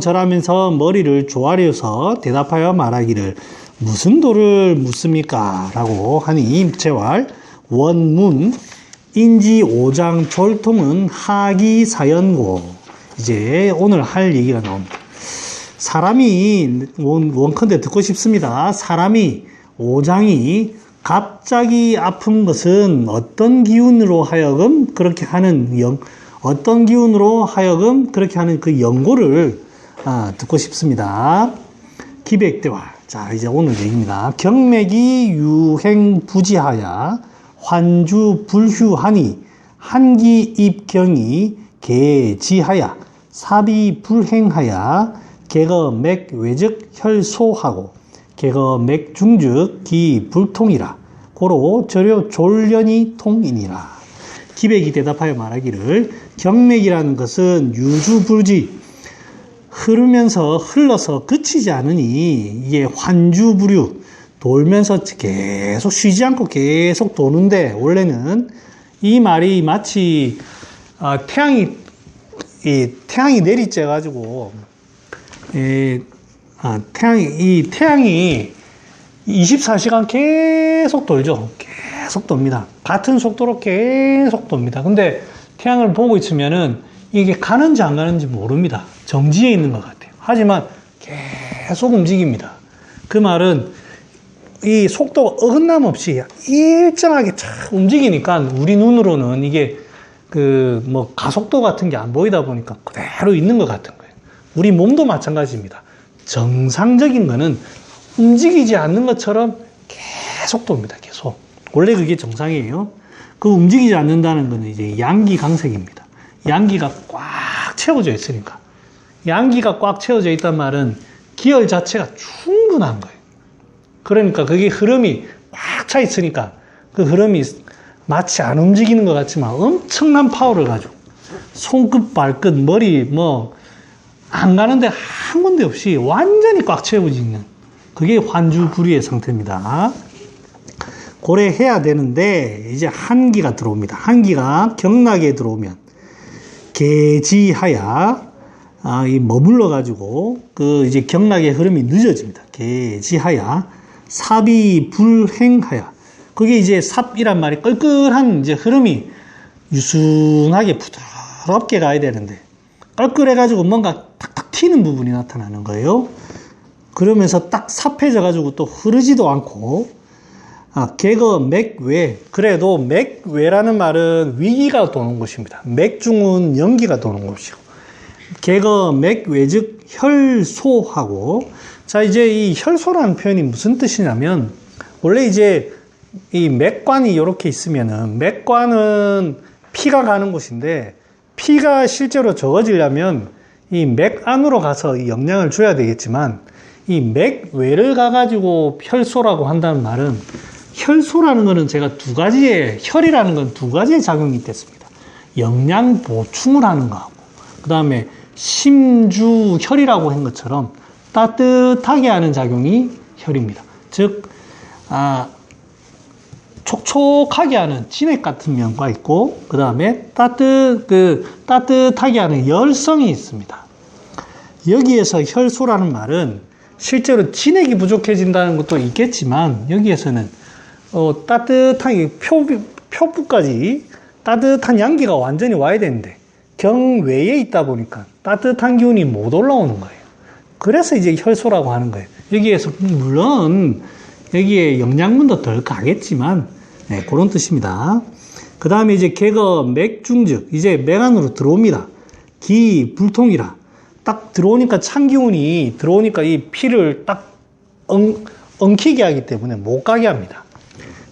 절하면서 머리를 조아려서 대답하여 말하기를 무슨 도를 묻습니까? 라고 하니 제왈 원문 인지 오장 졸통은 하기 사연고. 이제 오늘 할 얘기가 나옵니다. 사람이 원컨대 듣고 싶습니다. 사람이 오장이 갑자기 아픈 것은 어떤 기운으로 하여금 그렇게 하는 그 연고를 듣고 싶습니다. 기백대활. 자, 이제 오늘 얘기입니다. 경맥이 유행부지하야 환주 불휴하니 한기 입경이 개지하야 사비 불행하야 개거 맥외즉 혈소하고 개거 맥중즉 기 불통이라 고로 저려 졸련이 통이니라. 기백이 대답하여 말하기를 경맥이라는 것은 유주불지 흘러서 그치지 않으니 이게 환주불유 돌면서 계속 쉬지 않고 계속 도는데 원래는 이 말이 마치 태양이 내리쬐 가지고 태양이 24시간 계속 돌죠. 계속 돕니다. 같은 속도로 계속 돕니다. 근데 태양을 보고 있으면은 이게 가는지 안 가는지 모릅니다. 정지해 있는 것 같아요. 하지만 계속 움직입니다. 그 말은 이 속도가 어긋남 없이 일정하게 착 움직이니까 우리 눈으로는 이게 가속도 같은 게 안 보이다 보니까 그대로 있는 것 같은 거예요. 우리 몸도 마찬가지입니다. 정상적인 거는 움직이지 않는 것처럼 계속 돕니다. 계속. 원래 그게 정상이에요. 그 움직이지 않는다는 거는 이제 양기강색입니다. 양기가 꽉 채워져 있으니까. 양기가 꽉 채워져 있단 말은 기혈 자체가 충분한 거예요. 그러니까 그게 흐름이 꽉 차 있으니까 그 흐름이 마치 안 움직이는 것 같지만 엄청난 파워를 가지고 손끝, 발끝, 머리 안 가는데 한 군데 없이 완전히 꽉 채워져 있는 그게 환주불위의 상태입니다. 고래해야 되는데 이제 한기가 들어옵니다. 한기가 경락에 들어오면 개지하야 머물러 가지고 이제 경락의 흐름이 늦어집니다. 개지하야 삽이 불행하야 그게 이제 삽이란 말이 끌끌한 이제 흐름이 유순하게 부드럽게 가야 되는데 끌끌해 가지고 뭔가 탁탁 튀는 부분이 나타나는 거예요. 그러면서 딱 삽해져 가지고 또 흐르지도 않고 개거 맥외 그래도 맥외라는 말은 위기가 도는 곳입니다. 맥중은 연기가 도는 곳이고 개거 맥외 즉 혈소하고 자 이제 이 혈소라는 표현이 무슨 뜻이냐면 원래 이제 이 맥관이 이렇게 있으면은 맥관은 피가 가는 곳인데 피가 실제로 적어지려면 이 맥 안으로 가서 이 영향을 줘야 되겠지만 이 맥외를 가가지고 혈소라고 한다는 말은 혈소라는 거는 제가 혈이라는 건 두 가지의 작용이 있겠습니다. 영양 보충을 하는 거하고 그 다음에 심주혈이라고 한 것처럼 따뜻하게 하는 작용이 혈입니다. 즉 촉촉하게 하는 진액 같은 면과 있고 그 다음에 따뜻하게 하는 열성이 있습니다. 여기에서 혈소라는 말은 실제로 진액이 부족해진다는 것도 있겠지만 여기에서는 따뜻한 표부까지 따뜻한 양기가 완전히 와야 되는데 경외에 있다 보니까 따뜻한 기운이 못 올라오는 거예요. 그래서 이제 혈소라고 하는 거예요. 여기에서 물론 여기에 영양분도 덜 가겠지만 네, 그런 뜻입니다. 그 다음에 이제 개거 맥중즉 이제 맥 안으로 들어옵니다. 기 불통이라 딱 들어오니까 찬 기운이 들어오니까 이 피를 딱 엉키게 하기 때문에 못 가게 합니다.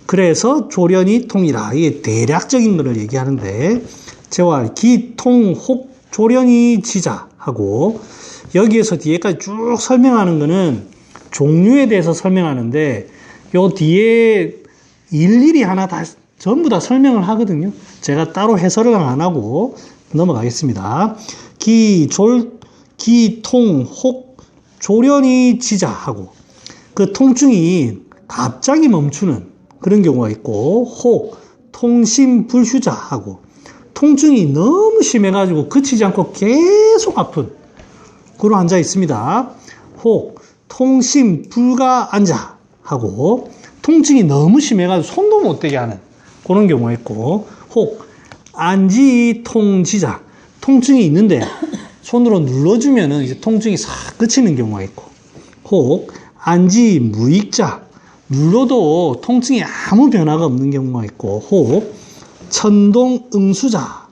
그래서 조련이 통이라 이게 대략적인 것을 얘기하는데 재활 기통 혹 조련이 지자 하고 여기에서 뒤에까지 쭉 설명하는 거는 종류에 대해서 설명하는데 요 뒤에 일일이 하나 다 전부 다 설명을 하거든요. 제가 따로 해설을 안 하고 넘어가겠습니다. 기통, 혹, 조련이 지자 하고, 그 통증이 갑자기 멈추는 그런 경우가 있고, 혹, 통심불휴자 하고, 통증이 너무 심해가지고 그치지 않고 계속 아픈 그런 환자 있습니다. 혹, 통심불가안자 하고, 통증이 너무 심해가지고 손도 못 대게 하는 그런 경우가 있고, 혹, 안지통지자, 통증이 있는데 손으로 눌러주면은 이제 통증이 싹 그치는 경우가 있고, 혹, 안지무익자, 눌러도 통증이 아무 변화가 없는 경우가 있고, 혹, 천동응수자,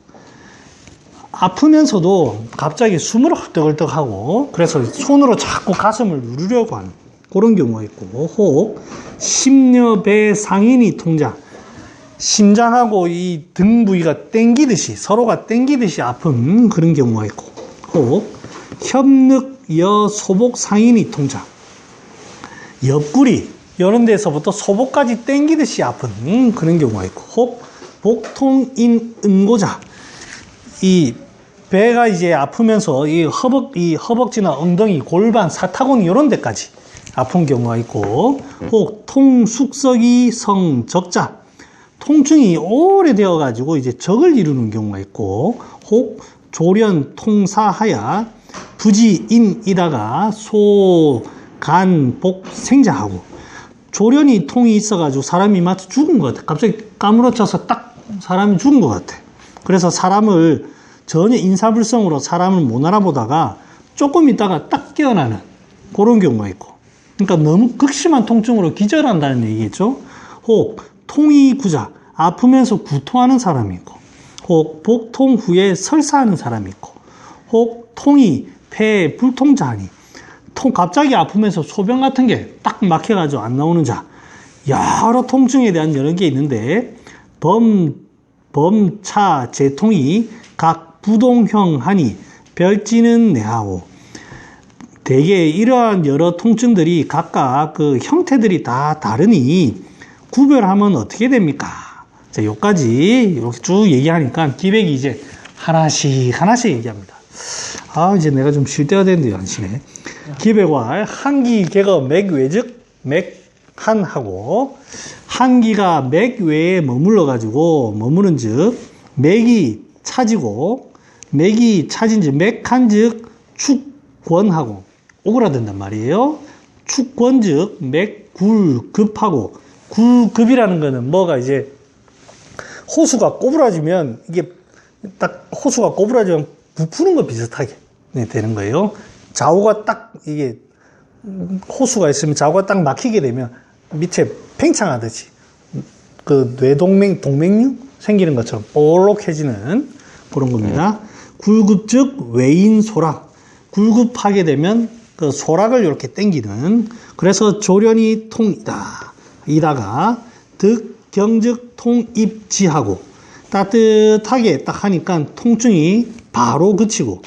아프면서도 갑자기 숨을 헐떡헐떡하고 그래서 손으로 자꾸 가슴을 누르려고 하는 그런 경우가 있고, 혹, 심려배상인이 통자, 심장하고 이 등 부위가 땡기듯이 서로가 땡기듯이 아픈 그런 경우가 있고, 혹, 협늑여소복상인이 통자, 옆구리 이런 데서부터 소복까지 땡기듯이 아픈 그런 경우가 있고, 혹, 복통인응고자, 이 배가 이제 아프면서 이 허벅지나 엉덩이, 골반, 사타구니 이런 데까지 아픈 경우가 있고, 혹 통숙석이 성적자, 통증이 오래되어 가지고 이제 적을 이루는 경우가 있고, 혹 조련 통사하야 부지인이다가 소간복 생자하고, 조련이 통이 있어가지고 사람이 마치 죽은 것 같아. 갑자기 까무러쳐서 딱 사람이 죽은 것 같아. 그래서 사람을 전혀 인사불성으로 사람을 못 알아보다가 조금 있다가 딱 깨어나는 그런 경우가 있고, 그러니까 너무 극심한 통증으로 기절한다는 얘기겠죠. 혹 통이 구자, 아프면서 구토하는 사람이 있고, 혹 복통 후에 설사하는 사람이 있고, 혹 통이 폐 불통자하니, 갑자기 아프면서 소변 같은 게 딱 막혀가지고 안 나오는 자, 여러 통증에 대한 여러 개 있는데, 범차 재통이 각 부동형하니 별지는 내하오. 대개 이러한 여러 통증들이 각각 그 형태들이 다 다르니 구별하면 어떻게 됩니까? 자, 여기까지 이렇게 쭉 얘기하니까 기백이 이제 하나씩 얘기합니다. 아, 이제 내가 좀 쉴 때가 됐는데 안 쉬네. 기백과 한기 개가 맥외즉 맥한하고, 한기가 맥 외에 머무는 즉 맥이 차지고, 맥이 차진 즉 맥한 즉 축권하고 오그라든단 말이에요. 축권 즉 맥굴급하고, 굴급이라는 거는 뭐가 이제 호수가 꼬부라지면 이게 딱 호수가 꼬부라지면 부푸는 거 비슷하게 되는 거예요. 좌우가 딱 이게 호수가 있으면 좌우가 딱 막히게 되면 밑에 팽창하듯이 그 동맥류 생기는 것처럼 볼록해지는 그런 겁니다. 굴급 즉 외인소락, 굴급하게 되면 그 소락을 이렇게 당기는, 그래서 조련이 통이다. 이다가 득경즉 통입지하고, 따뜻하게 딱 하니까 통증이 바로 그치고,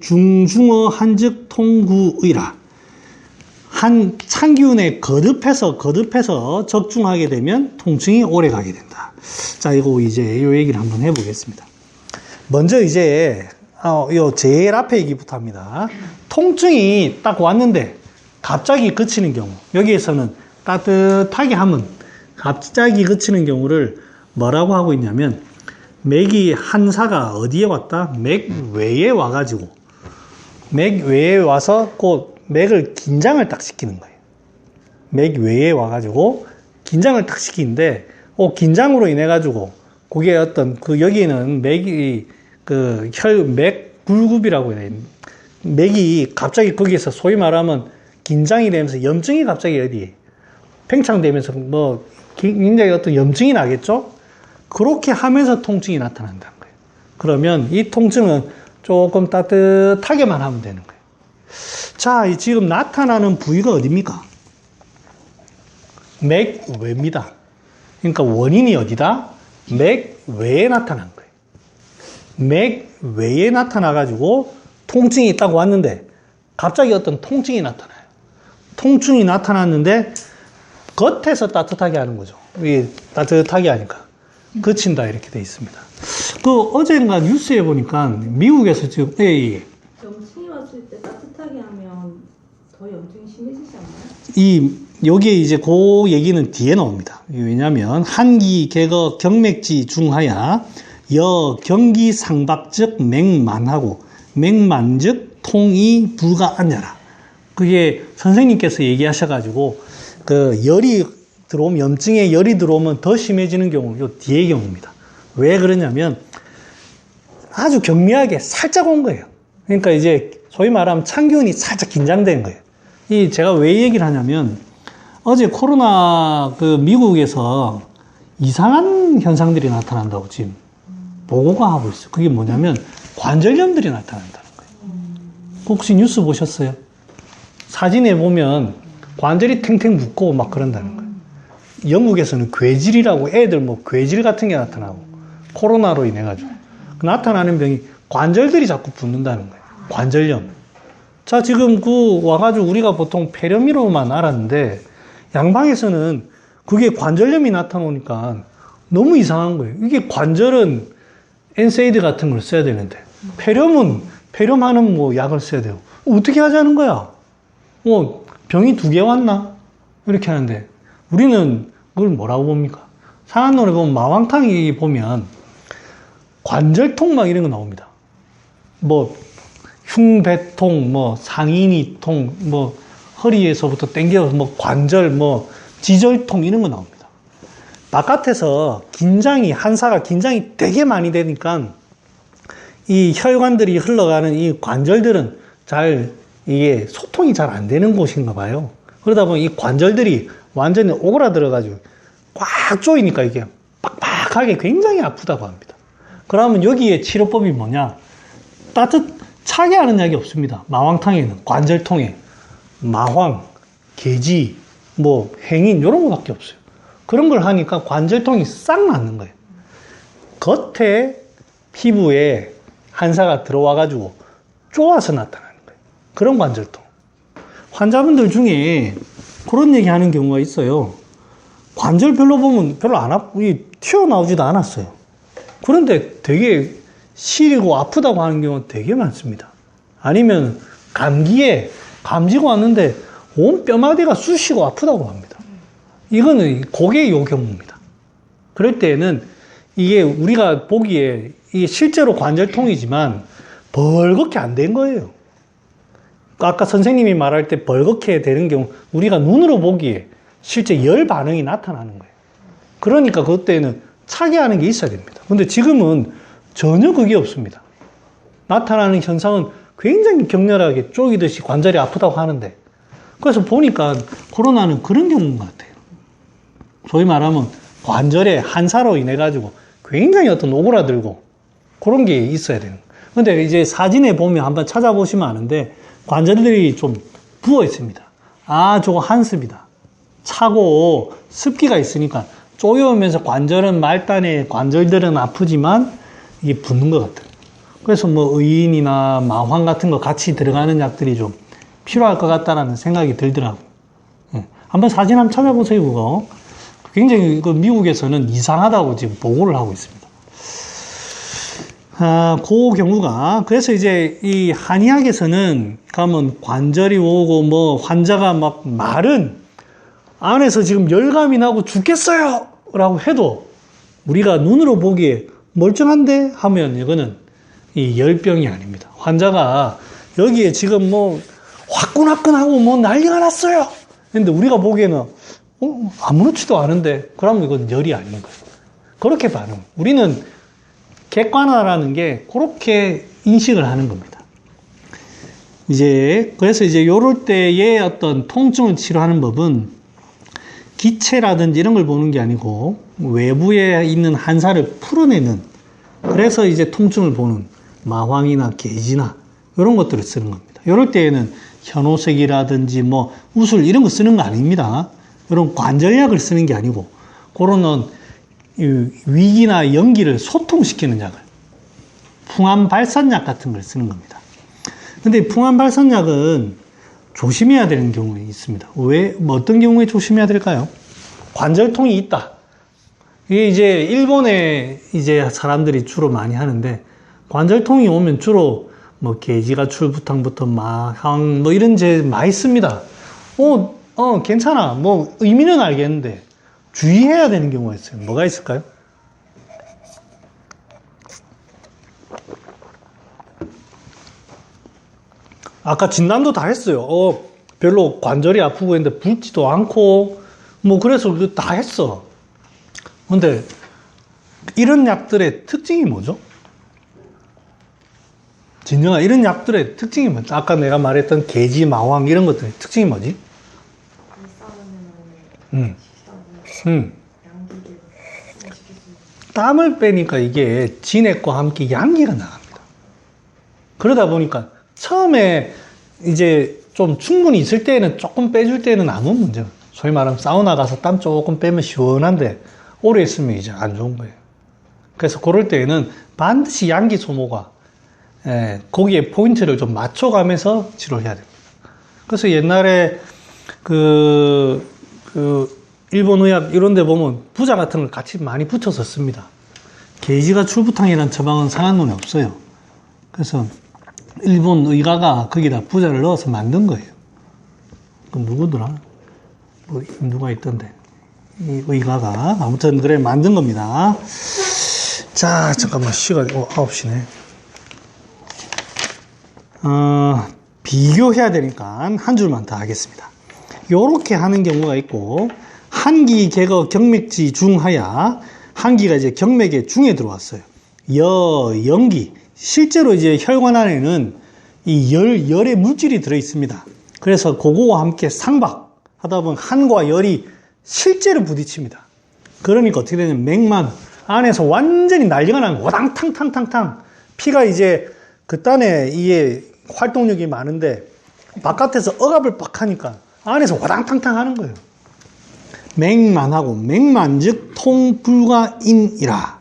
중중어 한즉 통구의라, 한 찬기운에 거듭해서 적중하게 되면 통증이 오래 가게 된다. 자, 이거 이제 요 얘기를 한번 해보겠습니다. 먼저 이제 요 제일 앞에 얘기부터 합니다. 통증이 딱 왔는데 갑자기 그치는 경우, 여기에서는 따뜻하게 하면 갑자기 그치는 경우를 뭐라고 하고 있냐면, 맥이 한사가 어디에 왔다? 맥 외에 와가지고, 맥 외에 와서 그 맥을 긴장을 딱 시키는 거예요. 맥 외에 와가지고 긴장을 딱 시키는데, 긴장으로 인해가지고 그게 어떤 여기는 맥이 맥 굴굽이라고 해요. 맥이 갑자기 거기에서 소위 말하면 긴장이 되면서 염증이 갑자기 어디에 팽창되면서 뭐 굉장히 어떤 염증이 나겠죠? 그렇게 하면서 통증이 나타난다는 거예요. 그러면 이 통증은 조금 따뜻하게만 하면 되는 거예요. 자, 지금 나타나는 부위가 어디입니까? 맥 외입니다. 그러니까 원인이 어디다? 맥 외에 나타난 거예요. 맥 외에 나타나가지고 통증이 있다고 왔는데 갑자기 어떤 통증이 나타나요. 통증이 나타났는데 겉에서 따뜻하게 하는 거죠. 이게 따뜻하게 하니까 그친다 이렇게 돼 있습니다. 어젠가 뉴스에 보니까 미국에서 지금, 염증이 왔을 때 따뜻하게 하면 더 염증이 심해지지 않나요? 여기에 이제 그 얘기는 뒤에 나옵니다. 왜냐면, 한기, 개거, 경맥지 중하야, 경기 상박적 맹만하고, 맹만즉 통이 불가하냐라. 그게 선생님께서 얘기하셔가지고, 열이 들어오면, 염증에 열이 들어오면 더 심해지는 경우, 요 뒤의 경우입니다. 왜 그러냐면, 아주 경미하게 살짝 온 거예요. 그러니까 이제, 소위 말하면 창균이 살짝 긴장된 거예요. 제가 왜 얘기를 하냐면, 어제 코로나 미국에서 이상한 현상들이 나타난다고 지금 보고가 하고 있어요. 그게 뭐냐면 관절염들이 나타난다는 거예요. 혹시 뉴스 보셨어요? 사진에 보면 관절이 탱탱 붓고 막 그런다는 거예요. 영국에서는 괴질이라고 애들 괴질 같은 게 나타나고 코로나로 인해 가지고 나타나는 병이 관절들이 자꾸 붓는다는 거예요. 관절염. 자, 지금 와가지고 우리가 보통 폐렴이로만 알았는데 양방에서는 그게 관절염이 나타나니까 너무 이상한 거예요. 이게 관절은 엔세이드 같은 걸 써야 되는데 폐렴은 폐렴하는 약을 써야 돼요. 어떻게 하자는 거야? 병이 2개 왔나? 이렇게 하는데 우리는 그걸 뭐라고 봅니까? 상한론에 보면 마왕탕이 보면 관절통 막 이런 거 나옵니다. 흉배통, 상인이통, 허리에서부터 당겨서 관절, 지절통 이런 거 나옵니다. 바깥에서 한사가 긴장이 되게 많이 되니까 이 혈관들이 흘러가는 이 관절들은 이게 소통이 잘 안 되는 곳인가 봐요. 그러다 보니 이 관절들이 완전히 오그라들어가지고 꽉 조이니까 이게 빡빡하게 굉장히 아프다고 합니다. 그러면 여기에 치료법이 뭐냐? 차게 하는 약이 없습니다. 마왕탕에는 관절통에 마황, 계지, 행인 이런 거밖에 없어요. 그런 걸 하니까 관절통이 싹 낫는 거예요. 겉에 피부에 한사가 들어와가지고 쪼아서 나타나는 거예요. 그런 관절통. 환자분들 중에 그런 얘기 하는 경우가 있어요. 관절 별로 보면 별로 안 튀어나오지도 않았어요. 그런데 되게 시리고 아프다고 하는 경우가 되게 많습니다. 아니면 감기에 감지고 왔는데 온 뼈마디가 쑤시고 아프다고 합니다. 이거는 그게 요 경우입니다. 그럴 때에는 이게 우리가 보기에 이게 실제로 관절통이지만 벌겋게 안 된 거예요. 아까 선생님이 말할 때 벌겋게 되는 경우 우리가 눈으로 보기에 실제 열 반응이 나타나는 거예요. 그러니까 그때는 차게 하는 게 있어야 됩니다. 근데 지금은 전혀 그게 없습니다. 나타나는 현상은 굉장히 격렬하게 쪼이듯이 관절이 아프다고 하는데 그래서 보니까 코로나는 그런 경우인 것 같아요. 소위 말하면 관절에 한사로 인해 가지고 굉장히 어떤 오그라들고 그런 게 있어야 되는 거예요. 근데 이제 사진에 보면 한번 찾아보시면 아는데 관절들이 좀 부어 있습니다. 저거 한습이다. 차고 습기가 있으니까 쪼여오면서 관절은 말단에 관절들은 아프지만 이게 붓는 것 같아요. 그래서 의인이나 마황 같은 거 같이 들어가는 약들이 좀 필요할 것 같다라는 생각이 들더라고요. 한번 사진 한번 찾아보세요, 그거. 굉장히 미국에서는 이상하다고 지금 보고를 하고 있습니다. 그 경우가, 그래서 이제 이 한의학에서는 가면 관절이 오고 환자가 막 말은 안에서 지금 열감이 나고 죽겠어요! 라고 해도 우리가 눈으로 보기에 멀쩡한데? 하면 이거는 이 열병이 아닙니다. 환자가 여기에 지금 화끈화끈하고 난리가 났어요! 근데 우리가 보기에는 아무렇지도 않은데 그러면 이건 열이 아닌 거예요. 그렇게 반응. 우리는 객관화라는 게 그렇게 인식을 하는 겁니다. 그래서 요럴 때의 어떤 통증을 치료하는 법은 기체라든지 이런 걸 보는 게 아니고 외부에 있는 한사를 풀어내는, 그래서 통증을 보는 마황이나 계지나 이런 것들을 쓰는 겁니다. 이럴 때에는 현오색이라든지 우술 이런 거 쓰는 거 아닙니다. 이런 관절약을 쓰는 게 아니고 그런 위기나 연기를 소통시키는 약을, 풍암발산약 같은 걸 쓰는 겁니다. 근데 풍암발산약은 조심해야 되는 경우가 있습니다. 어떤 경우에 조심해야 될까요? 관절통이 있다. 이게 이제 일본에 이제 사람들이 주로 많이 하는데, 관절통이 오면 주로 뭐 게지가 출부탕부터 마항 뭐 이런 제 많이 씁니다. 괜찮아. 뭐 의미는 알겠는데 주의해야 되는 경우가 있어요. 뭐가 있을까요? 아까 진단도 다 했어요. 별로 관절이 아프고 했는데 붓지도 않고 뭐 그래서 다 했어. 근데 이런 약들의 특징이 뭐죠? 진정아, 이런 약들의 특징이 뭐죠? 아까 내가 말했던 게지, 마황 이런 것들의 특징이 뭐지? 땀을 빼니까 이게 진액과 함께 양기가 나갑니다. 그러다 보니까 처음에 이제 좀 충분히 있을 때에는 조금 빼줄 때는 아무 문제 없어요. 소위 말하면 사우나 가서 땀 조금 빼면 시원한데 오래 있으면 이제 안 좋은 거예요. 그래서 그럴 때에는 반드시 양기 소모가 거기에 포인트를 좀 맞춰가면서 치료를 해야 됩니다. 그래서 옛날에 일본 의학 이런 데 보면 부자 같은 걸 같이 많이 붙여서 씁니다. 게이지가 출부탕이라는 처방은 상한론에 없어요. 그래서 일본 의가가 거기다 부자를 넣어서 만든 거예요. 그 누구더라? 뭐 누가 있던데. 이 의가가 아무튼 그래 만든 겁니다. 자, 잠깐만 시간이 9시네. 비교해야 되니까 한 줄만 더 하겠습니다. 요렇게 하는 경우가 있고, 한기 개거 경맥지 중하야, 한기가 이제 경맥의 중에 들어왔어요. 영기. 실제로 이제 혈관 안에는 이 열의 물질이 들어 있습니다. 그래서 그거와 함께 상박 하다 보면 한과 열이 실제로 부딪힙니다. 그러니까 어떻게 되냐면 맥만 안에서 완전히 난리가 나는 거예요. 와당탕탕탕탕. 피가 이제 그딴에 이게 활동력이 많은데 바깥에서 억압을 빡 하니까 안에서 와당탕탕 하는 거예요. 맥만하고 맥만 즉 통불가인이라.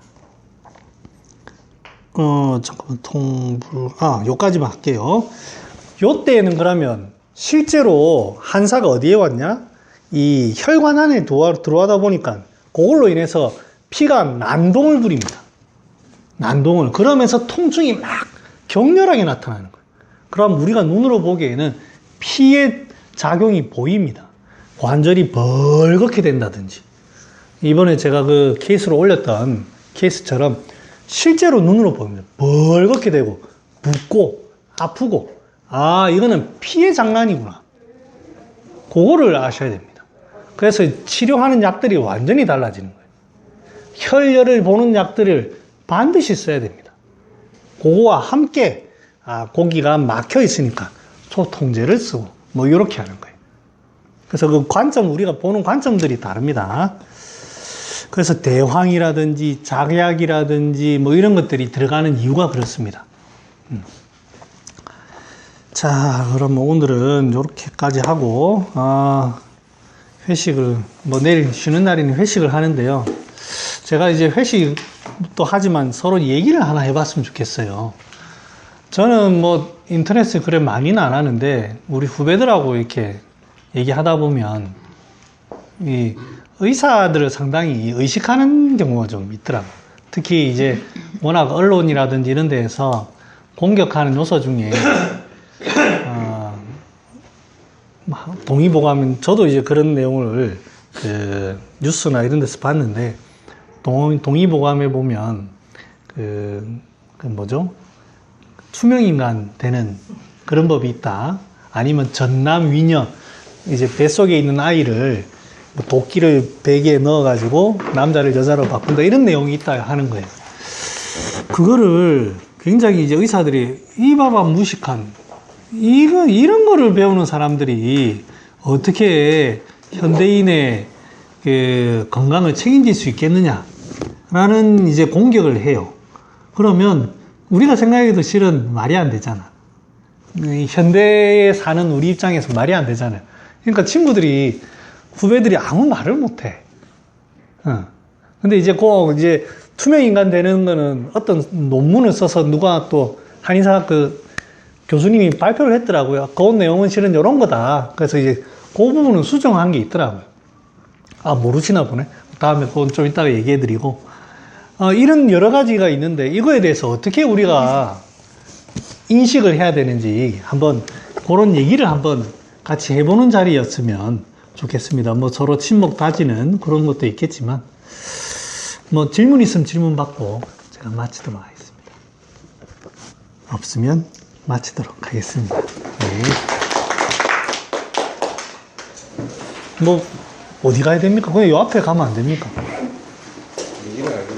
잠깐만 요까지만 할게요. 요때에는 그러면 실제로 한사가 어디에 왔냐? 이 혈관 안에 들어가다 보니까 그걸로 인해서 피가 난동을 부립니다. 난동을. 그러면서 통증이 막 격렬하게 나타나는 거예요. 그럼 우리가 눈으로 보기에는 피의 작용이 보입니다. 관절이 벌겋게 된다든지. 이번에 제가 그 케이스로 올렸던 케이스처럼 실제로 눈으로 보입니다. 벌겋게 되고 붓고 아프고, 이거는 피의 장난이구나. 그거를 아셔야 됩니다. 그래서 치료하는 약들이 완전히 달라지는 거예요. 혈열을 보는 약들을 반드시 써야 됩니다. 그거와 함께 고기가 막혀 있으니까 소통제를 쓰고 뭐 이렇게 하는 거예요. 그래서 그 관점, 우리가 보는 관점들이 다릅니다. 그래서 대황이라든지 작약이라든지 뭐 이런 것들이 들어가는 이유가 그렇습니다. 자, 그러면 오늘은 이렇게까지 하고 회식을 뭐 내일 쉬는 날이니 회식을 하는데요. 제가 이제 회식도 하지만 서로 얘기를 하나 해봤으면 좋겠어요. 저는 뭐 인터넷에 글을 많이는 안 하는데 우리 후배들하고 이렇게 얘기하다 보면 이 의사들을 상당히 의식하는 경우가 좀 있더라고요. 특히 이제 워낙 언론이라든지 이런 데에서 공격하는 요소 중에 동의보감, 저도 이제 그런 내용을 그 뉴스나 이런 데서 봤는데, 동의보감에 보면 뭐죠? 투명인간 되는 그런 법이 있다. 아니면 전남 위녀, 이제 뱃속에 있는 아이를 도끼를 베개에 넣어가지고 남자를 여자로 바꾼다, 이런 내용이 있다 하는 거예요. 그거를 굉장히 이제 의사들이 이바바 무식한 이런 거를 배우는 사람들이 어떻게 현대인의 그 건강을 책임질 수 있겠느냐라는 이제 공격을 해요. 그러면 우리가 생각해도 실은 말이 안 되잖아. 현대에 사는 우리 입장에서 말이 안 되잖아요. 그러니까 친구들이, 후배들이 아무 말을 못 해. 근데 이제 꼭 이제 투명인간 되는 거는 어떤 논문을 써서 누가 또 한의사 그 교수님이 발표를 했더라고요. 그 내용은 실은 이런 거다. 그래서 이제 그 부분은 수정한 게 있더라고요. 모르시나 보네. 다음에 그건 좀 이따가 얘기해 드리고, 이런 여러 가지가 있는데, 이거에 대해서 어떻게 우리가 인식을 해야 되는지 한번 그런 얘기를 한번 같이 해보는 자리였으면 좋겠습니다. 뭐 서로 친목 다지는 그런 것도 있겠지만, 뭐 질문 있으면 질문 받고 제가 마치도록 하겠습니다. 없으면 마치도록 하겠습니다. 네. 뭐 어디 가야 됩니까? 그냥 요 앞에 가면 안 됩니까?